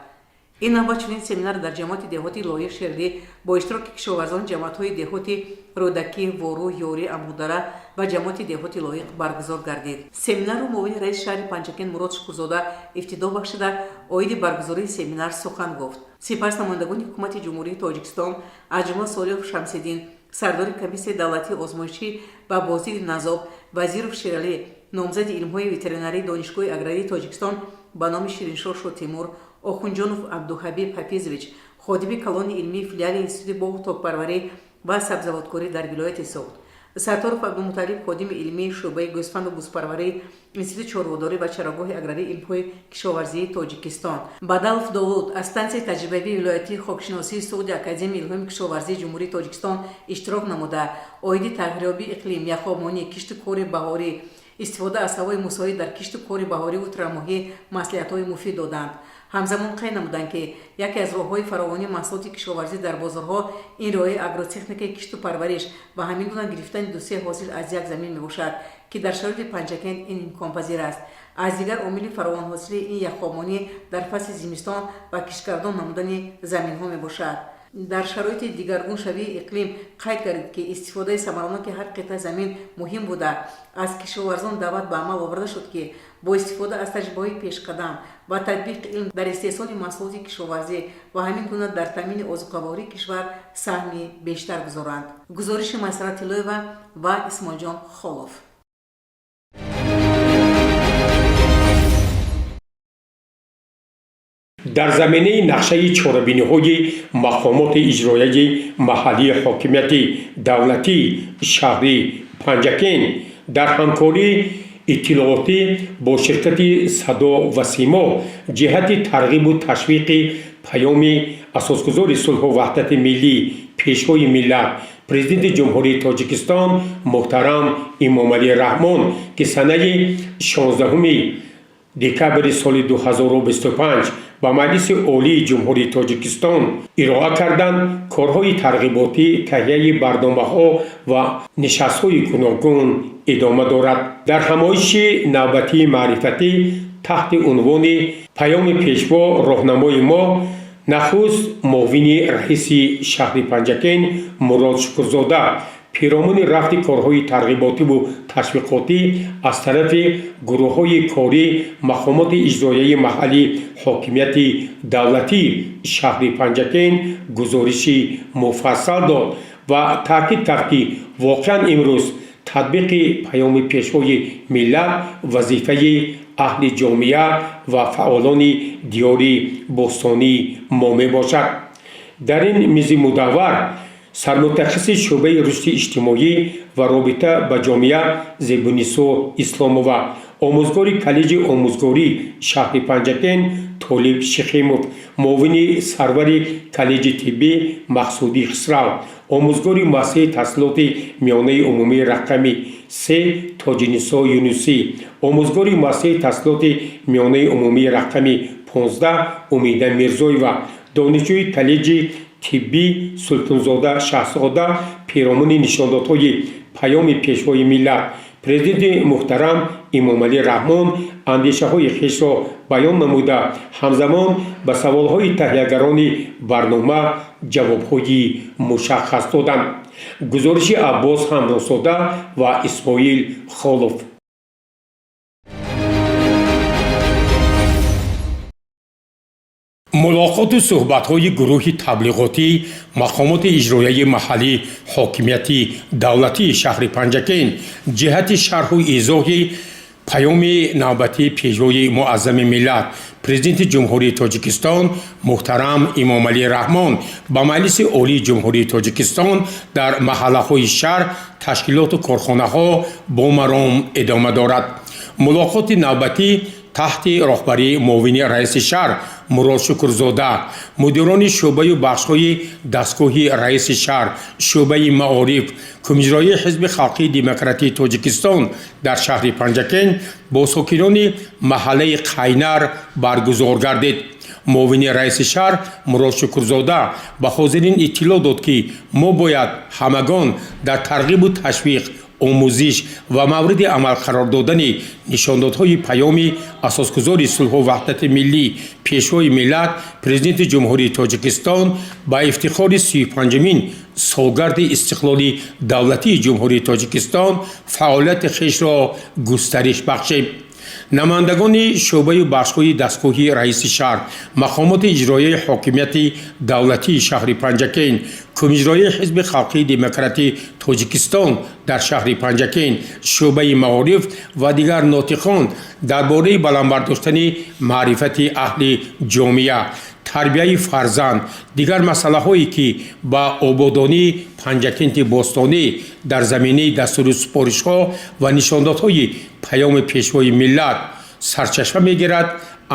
ин навбат чунин семинар дар ҷамоати деҳоти лоиқ шердӣ бо иштироки кишоварзони ҷамоатҳои деҳоти рӯдакӣ, вору, ёрӣ, амудара ва ҷамоати деҳоти лоиқ баргузор гардид. семинарро муовини раиси шаҳри панҷакент мурод шукурзода ифтидо бахшида оиди баргузории семинар сухан гуфт. сипас намояндагони ҳукумати ҷумҳурии тоҷикистон аз ҷумла Солиҳов Шамсиддин, сардори комиссияи давлатии озмоишӣ ва бозири Назоб, Вазиров Ширалӣ, номзади илмҳои ветеринарии Донишгоҳи аграрии Тоҷикистон ба номи Шириншор Тимур, Охунҷонов Абдуҳабиб Ҳафизович, ходими калони илмии филиали институти боғу токпарварӣ ва сабзаводкорӣ дар вилояти Суғд, Сатторов Абдумуталиб, ходими илмии шӯъбаи гӯспанду бузпарварӣ, институти чорводорӣ ва чарогоҳи аграрии илмҳои кишоварзии Тоҷикистон, Бадалов Довуд аз стансияи таҷрибавии вилоятии хокшиносии Суғди Академияи илмҳои кишоварзии ҷумҳурии Тоҷикистон иштирок намуда оиди тағйирёбии иқлим, яхобмонӣ, кишту кори баҳорӣ, истифода аз ҳавои мусоид дар кишту кори баҳориву тирамоҳӣ маслиҳатҳои муфид доданд. ҳамзамон қайд намуданд ки яке аз роҳҳои фаровонии маҳсулоти кишоварзӣ дар бозорҳо ин риояи агротехникаи кишту парвариш ва ҳамин гуна гирифтани дусияи ҳосил аз як замин мебошад ки дар шароити панҷакент ин имконпазир аст. аз дигар омили фаровонҳосили ин яхобмонӣ дар фасли зимистон ва кишкардон намудани заминҳо мебошад. дар шароити дигаргуншавии иқлим қайд гардид ки истифодаи самароноки ҳар қитъаи замин муҳим буда аз кишоварзон даъват ба амал оварда шуд ки бо истифода аз таҷрибаҳои пешқадам ва татбиқи илм дар истеҳсоли маҳсулоти кишоварзӣ ва ҳамин гуна дар таъмини озуқавории кишвар саҳми бештар гузоранд. гузориши Майсара Тиллоева ва Исмоилҷон Холов. дар заминаи нақшаи чорабиниҳои мақомоти иҷроияи маҳаллии ҳокимияти давлати шаҳри панҷакент дар ҳамкории иттилооти бо ширкати Садо ва Симо ҷиҳати тарғибу ташвиқи паёми асосгузори сулҳу ваҳдати миллӣ пешвои миллат президенти ҷумҳурии Тоҷикистон муҳтарам Эмомалӣ Раҳмон ки санаи 16 декабри соли 2025 ба Маҷлиси Олии Ҷумҳурии Тоҷикистон ироа карданд, корҳои тарғиботӣ, таҳияи барномаҳо ва нишастҳои гуногун идома дорад. Дар ҳамоиши навбатии маърифатӣ таҳти унвони паёми пешво роҳнамои мо нахуст муовини раиси шаҳри Панҷакен Мурод Шукрзода пиромони рафти корҳои тарғиботиву ташвиқотӣ аз тарафи гурӯҳҳои корӣ мақомоти иҷроияи маҳаллӣ ҳокимияти давлатии шаҳри Панҷакен гузориши муфассал дод ва таъкид кард, ки воқеан имрӯз татбиқи паёми пешвои миллат вазифаи аҳли ҷомеа ва фаъолони диёри бӯстонӣ мо мебошад. Дар ин мизи мудаввар сармутахассиси шӯъбаи рушди иҷтимоӣ ва робита ба ҷомеа Зебунисо Исломова, омӯзгори коллеҷи омӯзгорӣ шаҳри Панҷакен Толиб Шихимов, муовини сарвари коллеҷи тиббӣ Мақсудӣ Хисрав, омӯзгори муассисаи таҳсилоти миёнаи умумии рақами 3 Тоҷинисо Юнусӣ, омӯзгори муассисаи таҳсилоти миёнаи умумии рақами 15 Умида Мирзоева, донишҷӯи коллеҷи тиббӣ Султонзода Шаҳзода пиромони нишондодҳои паёми пешвои миллат президенти муҳтарам Эмомалӣ Раҳмон андешаҳои хешро баён намуда, ҳамзамон ба саволҳои таҳиягарони барнома ҷавобҳои мушаххас доданд. гузориши Аббос Ҳамросода ва Исмоил Холов. мулоқоту суҳбатҳои гурӯҳи таблиғотӣ мақомоти иҷроияи маҳаллӣ ҳокимияти давлатии шаҳри Панҷакен ҷиҳати шарҳу изоҳи паёми навбатии пешвои муаззами миллат президенти ҷумҳурии Тоҷикистон муҳтарам Эмомалӣ Раҳмон ба Маҷлиси Олии Ҷумҳурии Тоҷикистон дар маҳаллаҳои шаҳр ташкилоту корхонаҳо бомаром идома дорад. мулоқоти навбатӣ таҳти роҳбарии муовини раиси шаҳр Мурод Шукрзода, мудирони шӯъбаю бахшҳои дастгоҳи раиси шаҳр, шӯъбаи маориф, кумиҷроии ҳизби халқии демократии Тоҷикистон дар шаҳри Панҷакен бо сокинони маҳаллаи Қайнар баргузор гардид. муовини раиси шаҳр Мурод Шукрзода ба ҳозирин иттилоъ дод, ки мо бояд ҳамагон дар тарғибу ташвиқ, омӯзиш ва мавриди амал қарор додани нишондодҳои паёми асосгузори сулҳу ваҳдати миллӣ пешвои миллат президенти ҷумҳурии Тоҷикистон ба ифтихори 35-мин солгарди истиқлоли давлатии ҷумҳурии Тоҷикистон фаъолияти хешро густариш бахшем. намояндагони шӯъбаю бахшҳои дастгоҳи раиси шаҳр, мақомоти иҷроияи ҳокимияти давлатии шаҳри Панҷакен, кумиҷроии ҳизби халқии демократии Тоҷикистон дар шаҳри Панҷакен, шӯъбаи маориф ва дигар нотиқон дар бораи баландбардоштани маърифати аҳли ҷомеа, тарбияи фарзанд, дигар масъалаҳое, ки ба ободонии Панҷакенти бостонӣ дар заминаи дастури супоришҳо ва нишондодҳои паёми пешвои миллат сарчашма мегирад,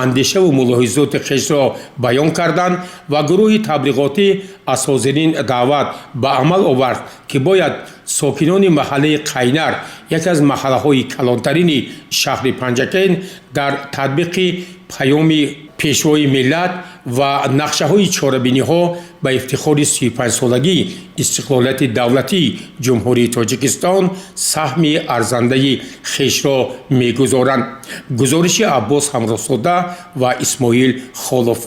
андешаву мулоҳизоти хешро баён карданд ва гурӯҳи таблиғотӣ аз ҳозирин даъват ба амал овард, ки бояд сокинони маҳаллаи Қайнар, яке аз маҳаллаҳои калонтарини шаҳри Панҷакен, дар татбиқи паёми пешвои миллат ва нақшаҳои чорабиниҳо ба ифтихори 35-солагии истиқлолияти давлатии ҷумҳурии Тоҷикистон саҳми арзандаи хешро мегузоранд. гузориши Аббос Ҳамросода ва Исмоил Холов.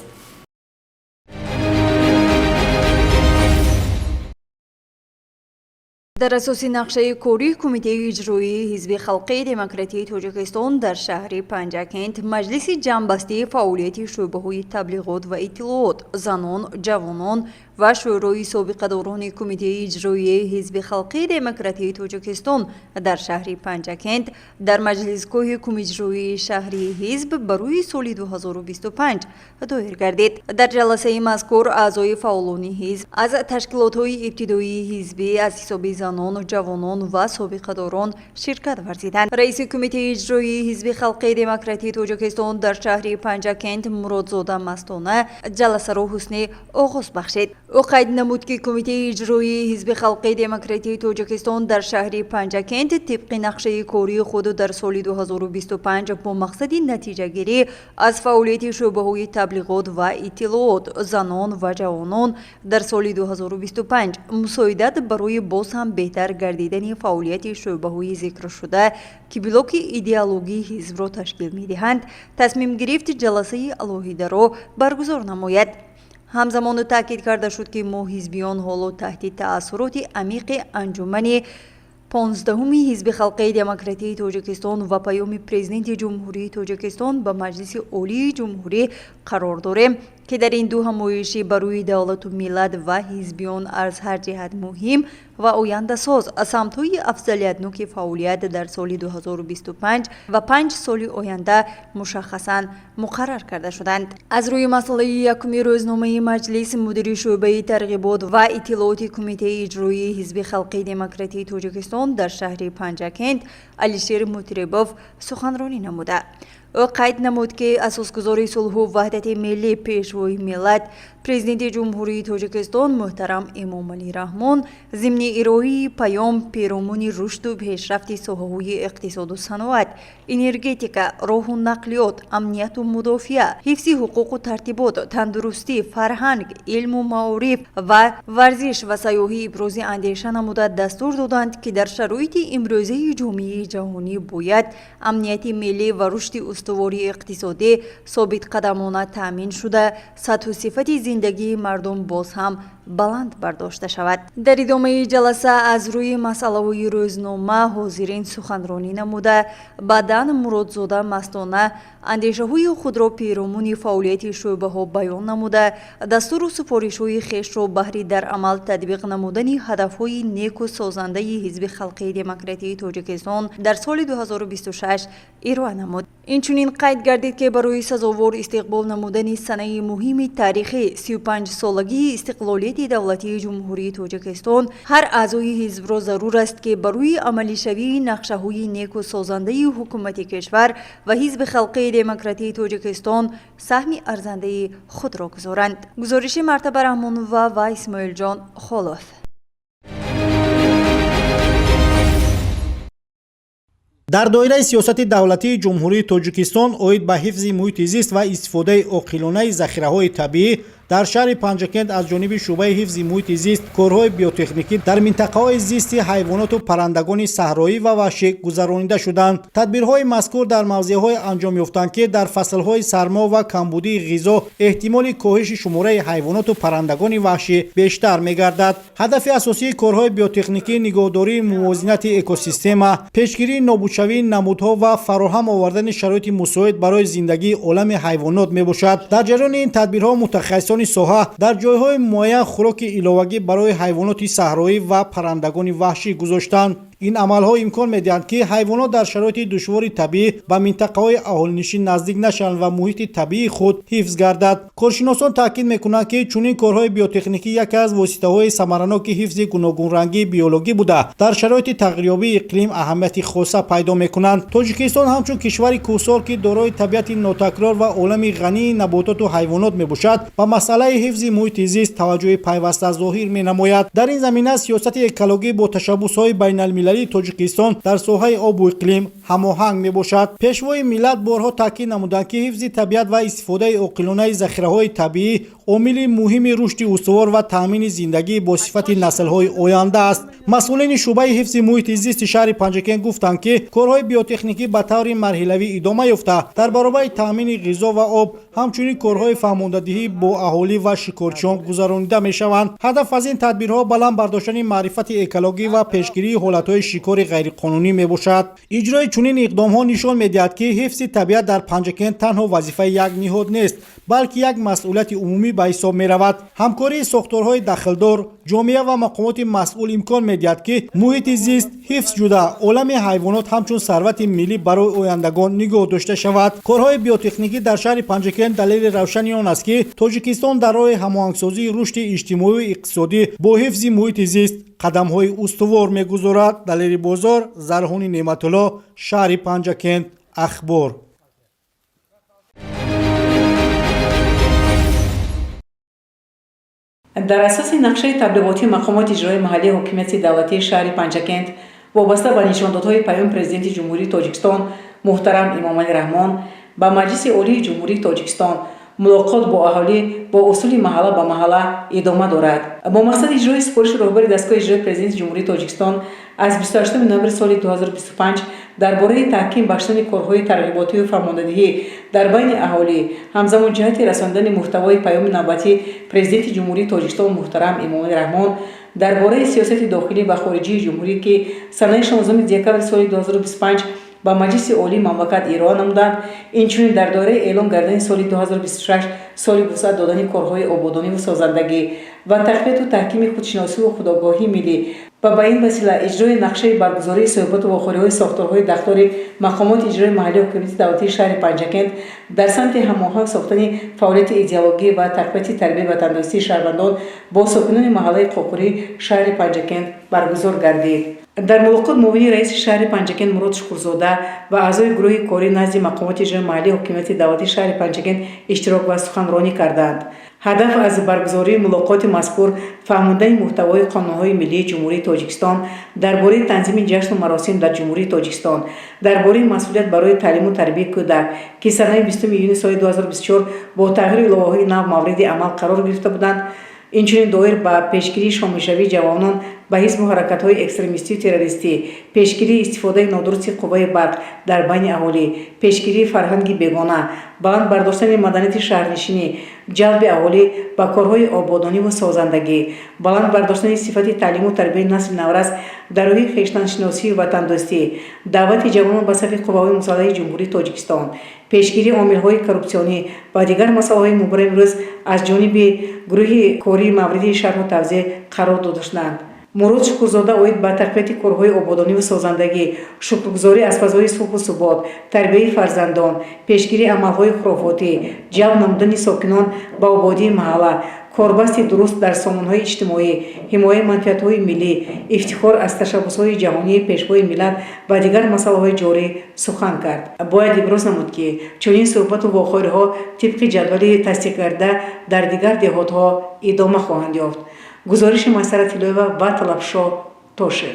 дар асоси нақшаи кории кумитаи иҷроии ҳизби халқии демократии Тоҷикистон дар шаҳри Панҷакент маҷлиси ҷамъбастии фаъолияти шӯъбаҳои таблиғот ва иттилоот, занон, ҷавонон و شورای سابقه‌داران کمیته اجرایی حزب خلقی دموکراتی تاجیکستان در شهر پنجکند در مجلسگاه کمیته شهری حزب برای سال 2025 دایر گردید. در جلسه مذکور اعضای فعالان حزب از تشکیلات‌های ابتدایی حزبی از حساب زنان، جوانان و سابقه‌داران شرکت ورزیدند. رئیس کمیته اجرایی حزب خلقی دموکراتی تاجیکستان در شهر پنجکند مرادزاده مستانه جلسه را حسن آغاز بخشید. او قید نمود که کمیته اجرایی حزب خلقی دموکراتی تاجیکستان در شهر پنجکند طبق نقشه کاری خود در سال 2025 با مقصد نتیجه گیری از فعالیت شعبه‌های تبلیغات و اطلاعات زنان و جوانان در سال 2025 مساعدت برای باز هم بهتر گردیدن فعالیت شعبه‌های ذکر شده که بلاک ایدئولوژی حزب را تشکیل می‌دهند تصمیم گرفت جلسه علاهیده را برگزار نماید. همزمان تاکید کرده شد که ما حزبیان حالا تحت تأثیرات عمیق انجمن 15 حزب خلقی دموکراتی تاجیکستان و پیام پرزیدنت جمهوری تاجیکستان به مجلس عالی جمهوری قرار داریم که در این دو همایش برای دولت و ملت و حزبیان از هر جهت مهم و آینده ساز سمت‌های افضلیت‌ناک فعالیت در سال 2025 و 5 سال آینده مشخصاً مقرر کرده شدند. از روی مسئله یکم روزنامه مجلس مدیر شعبه ترغیبات و اطلاعات کمیته اجرایی حزب خلقی دموکراتی تاجیکستان در شهر پنجکند علیشیر مطربوف سخنرانی نموده. او قید نمود که اساسگزار صلح و وحدت ملی پیشوای ملت پرزیدنت جمهوری تاجیکستان محترم امام علی رحمان ضمن ارائه پیام پیرامون رشد و پیشرفت ساحه‌های اقتصاد و صنعت، انرژتیکا، راه و نقلیات، امنیت و مدافعت، حفظ حقوق و ترتیبات، تندرستی، فرهنگ، علم و معارف و ورزش و سیاحی ابراز اندیشه نموده دستور دادند که در شرایط امروزه جامعه جهانی باید امنیت ملی و رشد استواری اقتصادی ثابت قدمانه تامین شده سطح و صفت زندگی مردم باز هم بلند برداشته شود. در ادامه جلسه از روی مسائل روزنامه حاضرین سخنرانی نموده بعداً مرادزاده مستانه اندیشه‌های خود را پیرامون فعالیت شعبه‌ها بیان نموده دستور و سفارش‌های خویش را بهر در عمل تطبیق نمودن هدف‌های نیک و سازنده حزب خلقی دموکراتی تاجیکستان در سال 2026 ارائه نمود. اینچنین قید گردید که برای سزاوار استقبال نمودن سنه مهم تاریخی 35 سالگی استقلالیت دولتی جمهوری تاجیکستان هر اعضای حزب را ضرور است که برای عملی شوی نقشه‌های نیک و سازنده حکومت کشور و حزب خلقی دموکراتی تاجیکستان سهم ارزنده خود را گذارند. گزارش مرتبه رحمان و اسماعیل جان خالف. در دایره سیاست دولتی جمهوری تاجیکستان اوید به حفظ محیط زیست و استفاده عاقلانه ذخیره‌های طبیعی در شهر پنجکند از جانب شعبه حفظ محیط زیست کارهای بیوتکنیکی در منطقه‌های زیست حیوانات و پرندگان صحرایی و وحشی گذرانیده شدند. تدبیرهای مذکور در موضع‌های انجام یافتند که در فصل‌های سرما و کمبودی غذا احتمال کاهش شماره حیوانات و پرندگان وحشی بیشتر می‌گردد. هدف اساسی کارهای بیوتکنیکی نگهداری موازنت اکوسیستم، پیشگیری نابودشوی نمودها و فراهم آوردن شرایط مساعد برای زندگی عالم حیوانات میباشد. در جریان این تدبیرها متخصصان ساحه در جایهای معین خوراک علاوگی برای حیوانات صحرایی و پرندگان وحشی گذاشتند. این عملها امکان می‌دهند که حیوانات در شرایط دشوار طبیعی به منطقه‌های اهالینشین نزدیک نشوند و محیط طبیعی خود حفظ گردد. کارشناسان تاکید می‌کنند که چنین کارهای بیوتکنیکی یکی از واسطه‌های ثمرناک حفظ گوناگون رنگی بیولوژی بوده در شرایط تغییریابی اقلیم اهمیت خاصه پیدا می‌کنند. تاجیکستان همچون کشوری کوهسار که دارای طبیعت ناتکرار و عالم غنی نباتات و حیوانات میباشد با مسئله حفظ محیط زیست توجه پیوسته ظاهر می‌نماید. در این زمینه سیاست اکولوژی با تشبس‌های بین‌المللی تاجیکستان در ساحه آب و اقلیم هماهنگ میباشد. پیشوای ملت بارها تاکید نمودند که حفظ طبیعت و استفاده عاقلانه ذخیره‌های طبیعی عامل مهم رشد استوار و تامین زندگی با صفت نسل‌های آینده است. مسئولین شعبه حفظ محیط زیست شهر پنجکند گفتند که کارهای بیوتکنیکی به طور مرحله‌ای ادامه یافته در برابر تامین غذا و آب همچنین کارهای فهماندهی با اهالی و شکارچیان گذرانیده میشوند. هدف از این تدبیرها بلند برداشتن معرفت اکولوژی و پیشگیری حالت‌های برای شکار غیرقانونی میباشد. اجرای چنین اقدام‌ها نشان می‌دهد که حفظ طبیعت در پنجکند تنها وظیفه یک نهاد نیست، بلکه یک مسئولیت عمومی به حساب می‌رود. همکاری ساختارهای داخلدار، جامعه و مقامات مسئول امکان می‌دهد که محیط زیست حفظ شده، عالم حیوانات همچون ثروت ملی برای آیندگان نگاه داشته شود. کارهای بیوتکنیکی در شهر پنجکند دلیل روشنی آن است که تاجیکستان در راه هماهنگسازی رشد اجتماعی و اقتصادی با حفظ محیط زیست قدم‌های استوار می‌گذارد. دلیل بازار، زرهانی نعمت‌الله، شهر پنجکند. اخبار. در اساس نقشه تبلیغاتی مقامات اجرایی محلی حکومت دولتی شهر پنجکند وابسته به نشاندادهای پیام پرزیدنت جمهوری تاجیکستان محترم امامعلی رحمان با مجلس عالی جمهوری تاجیکستان ملاقات با اهالی با اصول محله به محله ادامه دارد. با مقصد اجرای سفارش راهبر دستگاه اجرایی پرزیدنت جمهوری تاجیکستان از 28 نوامبر سال 2025 درباره تحکیم بخشیدن کارهای ترغیباتی و فرماندهی در بین اهالی همزمان جهت رساندن محتوای پیام نوبتی پرزیدنت جمهوری تاجیکستان محترم امامعلی رحمان درباره سیاست داخلی و خارجی جمهوری که سنه 16 دکتر سال 2025 با مجلس عالی مملکت ایران نمودند، اینچنین در دوره اعلام کردن سال 2026 سال وسعت دادن کارهای آبادانی و سازندگی و تقویت و تحکیم خودشناسی و خودآگاهی ملی و به این وسیله اجرای نقشه برگزاری صحبت و واخوری‌های ساختارهای دفتر مقامات اجرای محلی حکومت دولتی شهر پنجکند در سمت هماهنگ ساختن فعالیت ایدئولوژی و تقویت تربیت و تندرستی شهروندان با ساکنان محله قوقوری شهر پنجکند برگزار گردید. در ملاقات معاون رئیس شهر پنجکند مراد شکورزاده و اعضای گروه کاری نزد مقامات اجرای محلی حکومت دولتی شهر پنجکند اشتراک و سخنرانی کردند. هدف از برگزاری ملاقات مذکور فهماندن محتوای قانون‌های ملی جمهوری تاجیکستان درباره تنظیم جشن و مراسم در جمهوری تاجیکستان، درباره مسئولیت برای تعلیم و تربیت کودک که سنه 20 یونیو سال 2024 با تغییر لایحه‌های نو مورد عمل قرار گرفته بودند. اینچنین دایر به پیشگیری شامل‌شوی جوانان به حزب و حرکت‌های اکستریمیستی و تروریستی، پیشگیری استفاده نادرست قوه برق در بین اهالی، پیشگیری فرهنگ بیگانه، بلند برداشتن مدنیت شهرنشینی، جلب اهالی به کارهای آبادانی و سازندگی، بلند برداشتن صفت تعلیم و تربیت نسل نورس در راه خویشتن‌شناسی و وطن‌دوستی، دعوت جوانان به صف قوای مسلح جمهوری تاجیکستان، پیشگیری عامل‌های کورپسیونی و دیگر مسائل مبرم امروز از جانب گروه کاری مورد شرح و توضیح قرار داده شدند. مراد شکورزاده اوید به تقویت کارهای آبادانی و سازندگی، شکرگزاری از فضای صلح و ثبات، تربیت فرزندان، پیشگیری عملهای خرافاتی، جلب نمودن ساکنان به آبادی محله، کاربست درست در سامانهای اجتماعی، حمایت منفعت‌های ملی، افتخار از تشبس‌های جهانی پیشوای ملت و دیگر مسائل جاری سخن کرد. باید ابراز نمود که چنین صحبت و واخوری‌ها طبق جدول تصدیق کرده در دیگر دهات‌ها ادامه خواهند یافت. گزارش مسرت طلایی‌وا و طلبشاه تاشر.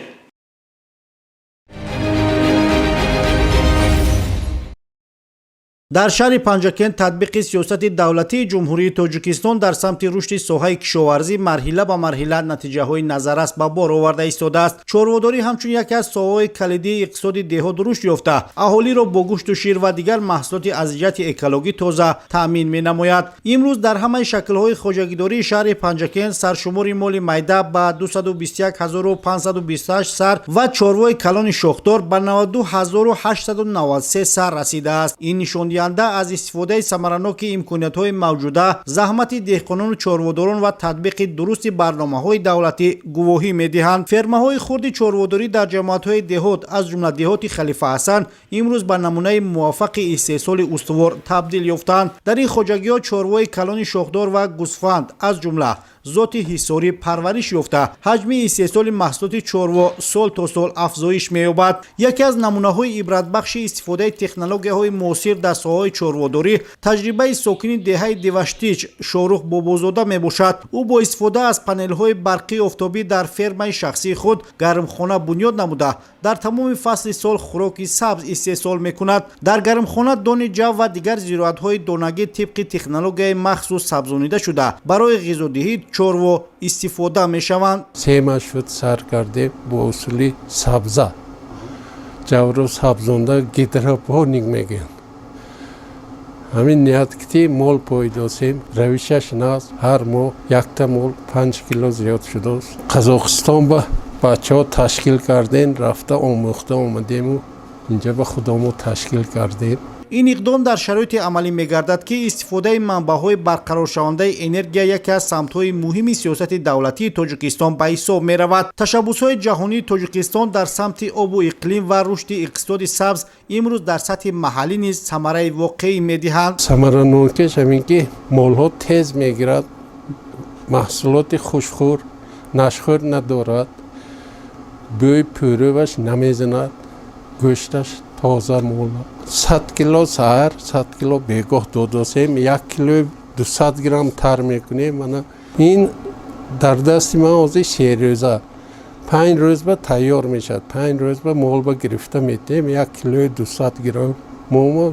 در شهر پنجکند تطبیق سیاست دولتی جمهوری تاجیکستان در سمت رشد ساحه کشاورزی مرحله به مرحله نتیجه های نظررس به بار آورده ایستاده است. چاره‌داری همچون یکی از ساحه‌های کلیدی اقتصاد دهات رشد یافته، اهالی را با گوشت و شیر و دیگر محصولات از جهت اکولوژی تازه تامین می‌نماید. امروز در همه شکل‌های خواجگیداری شهر پنجکند سرشمار مال میده به 221528 سر و چاروای کلان شاخدار به 92893 سر رسیده است. این نشان از استفاده ثمرناک امکانیت‌های موجوده، زحمت دهقانان و چاره‌داران و تطبیق درست برنامه‌های دولتی گواهی می‌دهند. فرمه‌های خرد چاره‌داری در جماعت‌های دهات از جمله دهات خلیفه حسن امروز به نمونه موفق استحصال استوار تبدیل یافتند. در این خواجگی‌ها چاره‌های کلان شاخدار و گوسفند از جمله ذات حصاری پرورش یافته، حجم استحصال محصولات چاروا سال تا سال افزایش می‌یابد. یکی از نمونه‌های عبرت بخش استفاده تکنولوژی‌های معاصر در ساحه چاره‌داری تجربه ساکن دهه دیوشتیچ شاروخ بابازاده میباشد. او با استفاده از پنل‌های برقی آفتابی در فرم شخصی خود گرمخانه بنیاد نموده در تمام فصل سال خوراک سبز استحصال می‌کند. در گرمخانه دان جو و دیگر زراعت‌های دانگی طبق تکنولوژی مخصوص سبزانیده شده برای غذادهی چاروا استفاده می‌شوند. 3 ماه شد سر کرده با اصول سبزه جو سبزانده گیدروپونیک میگن. همین نیت کتی مول پایداسیم رویشش ناز هر ماه یک تا مول 5 کیلو زیاد شده است. قزاقستان با بچه‌ها تشکیل کردن رفته آموخته آمدیم و اینجا به خودمون تشکیل کردیم. این اقدام در شرایط عملی می‌گردد که استفاده منبع‌های برقرارشونده انرژی یکی از سمت‌های مهم سیاست دولتی تاجیکستان به حساب می‌رود. تشبس‌های جهانی تاجیکستان در سمت آب و اقلیم و رشد اقتصاد سبز امروز در سطح محلی نیز ثمره واقعی می‌دهند. ثمره نوکش همین که مال‌ها تیز می‌گیرد، محصولات خوشخور نشخور ندارد، بوی پروش نمیزند، گوشتش تازه مولا. 100 کیلو سحر 100 کیلو بگاه داداسیم، 1 کیلو 200 گرم تر میکنیم. من این در دست من از 3 روزه 5 روز به تیار میشد، 5 روز به مال به گرفته میتیم. 1 کیلو 200 گرم موما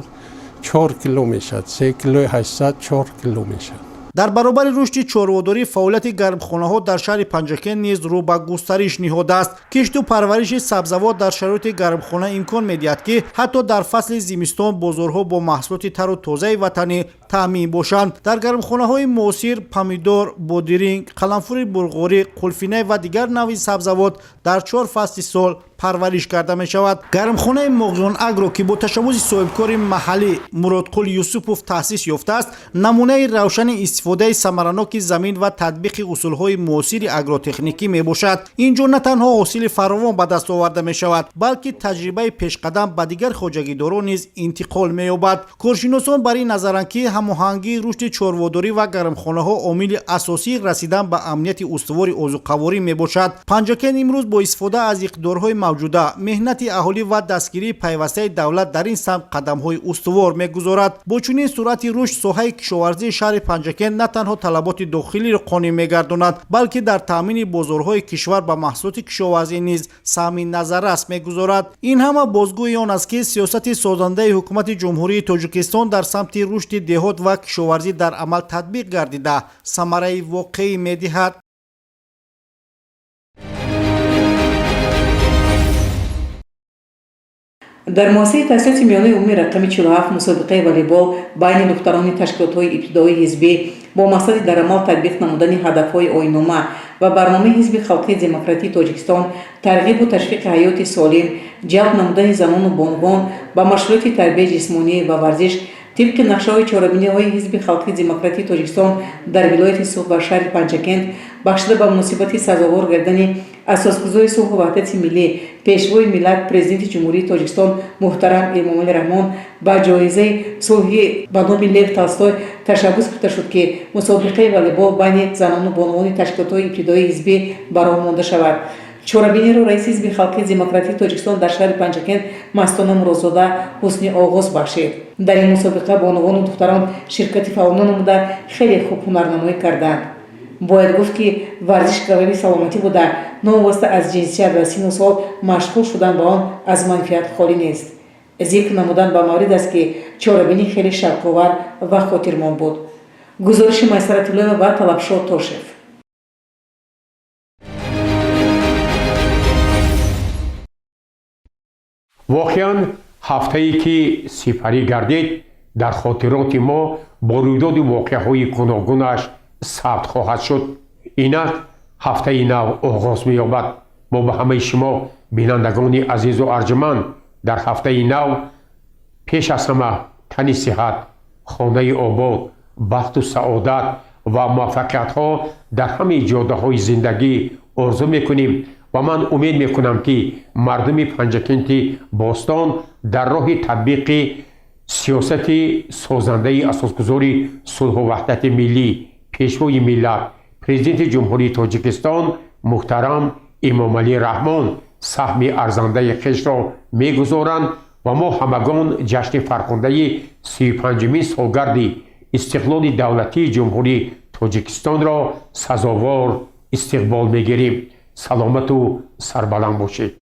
4 کیلو میشد، 3 کیلو 800 4 کیلو میشد. در برابر رشد چاره‌وداری فعالیت گرمخانه‌ها در شهر پنجکن نیز رو به گسترش نهاده است. کشت و پرورش سبزوات در شرایط گرمخانه امکان می‌دهد که حتی در فصل زمستان بازارها با محصولات تر و تازه وطنی تامین باشند. در گرمخانه‌های معاصر پامیدور، بادرینگ، قلمفور بلغاری، قلفینه و دیگر نوع سبزوات در 4 فصل سال پرورش کرده می شود. گرمخانه مغیان اگرو که با تشبوس صاحبکار محلی مرادقل یوسفوف تأسیس یافته است، نمونه روشن استفاده ثمرناک زمین و تطبیق اصولهای معاصر اگروتکنیکی می باشد. اینجا نه تنها حاصل فراوان به دست آورده می شود، بلکه تجربه پیشقدم به دیگر خواجگیداران نیز انتقال می یابد. کارشناسان بر این نظرند که هماهنگی رشد چاره‌وداری و گرمخانه ها عامل اساسی رسیدن به امنیت استوار اوضاع می باشد. پنجکن امروز با استفاده از اقدارهای موجوده، مهنت اهالی و دستگیری پیوسته دولت در این سمت قدم‌های استوار می‌گذارد. با چنین صورت رشد ساحه کشاورزی شهر پنجکن نه تنها طلبات داخلی را قانع می‌گرداند، بلکه در تامین بازارهای کشور به محصولات کشاورزی نیز سهم نظر است می‌گذارد. این همه بازگوی آن است که سیاست سازنده حکومت جمهوری تاجیکستان در سمت رشد دهات و کشاورزی در عمل تطبیق گردیده ثمره واقعی می‌دهد. در موسسه تأسیس میانه عمومی رقم 47 مسابقه والیبال بین دختران تشکیلات‌های ابتدایی حزبی با مقصد در عمل تطبیق نمودن هدف‌های آیین‌نامه و برنامه حزب خلقی دموکراتی تاجیکستان ترغیب و تشویق حیات سالم، جلب نمودن زنان و بانوان با مشروعیت تربیت جسمانی و ورزش طبق نقشه‌های چهاربینی‌های حزب خلقی دموکراتی تاجیکستان در ولایت صلح و شهر پنجکن بخشیده به مناسبت سزاوار گردن اساسگذار صلح و وحدت ملی پیشوای ملت پرزیدنت جمهوری تاجیکستان محترم امامعلی رحمان با جایزه صلحی به نام لیو تالستوی تشبوس کرده شد که مسابقه والیبال بین زنان و بانوان تشکیلات‌های ابتدایی حزبی برآورده مانده شود. چهاربینی را رئیس حزب خلقی دموکراتی تاجیکستان در شهر پنجکن مستانه مرادزاده حسنی آغاز بخشید. در این مسابقه بانوان و دختران شرکت فعال نموده خیلی خوب هنرنمایی کردند. باید گفت که ورزش قوی سلامتی بوده، نواسته از جنسیت و سن و سال مشغول شدن به آن از منفیت خالی نیست. ذکر نمودن به مورد است که چهاربینی خیلی شوق‌آور و خاطرمان بود. گزارش میسرت الله و طلبشاه تاشف. واقعاً هفته‌ای که سپری گردید در خاطرات ما با رویداد واقعه‌های گوناگونش ثبت خواهد شد. اینک هفته نو آغاز می‌یابد. ما به همه شما بینندگان عزیز و ارجمند در هفته نو پیش از همه تن صحت، خانه آباد، بخت و سعادت و موفقیت‌ها در همه جاده‌های زندگی آرزو می‌کنیم و من امید می‌کنم که مردم پنجکن باستان در راه تطبیق سیاست سازنده اساسگذاری صلح و وحدت ملی پیشوای ملت پرزیدنت جمهوری تاجیکستان محترم امامعلی رحمان سهم ارزنده خویش را می‌گذارند و ما همگان جشن فرخنده 35مین سالگرد استقلال دولتی جمهوری تاجیکستان را سزاوار استقبال می‌گیریم. سلامت و سربلند باشید.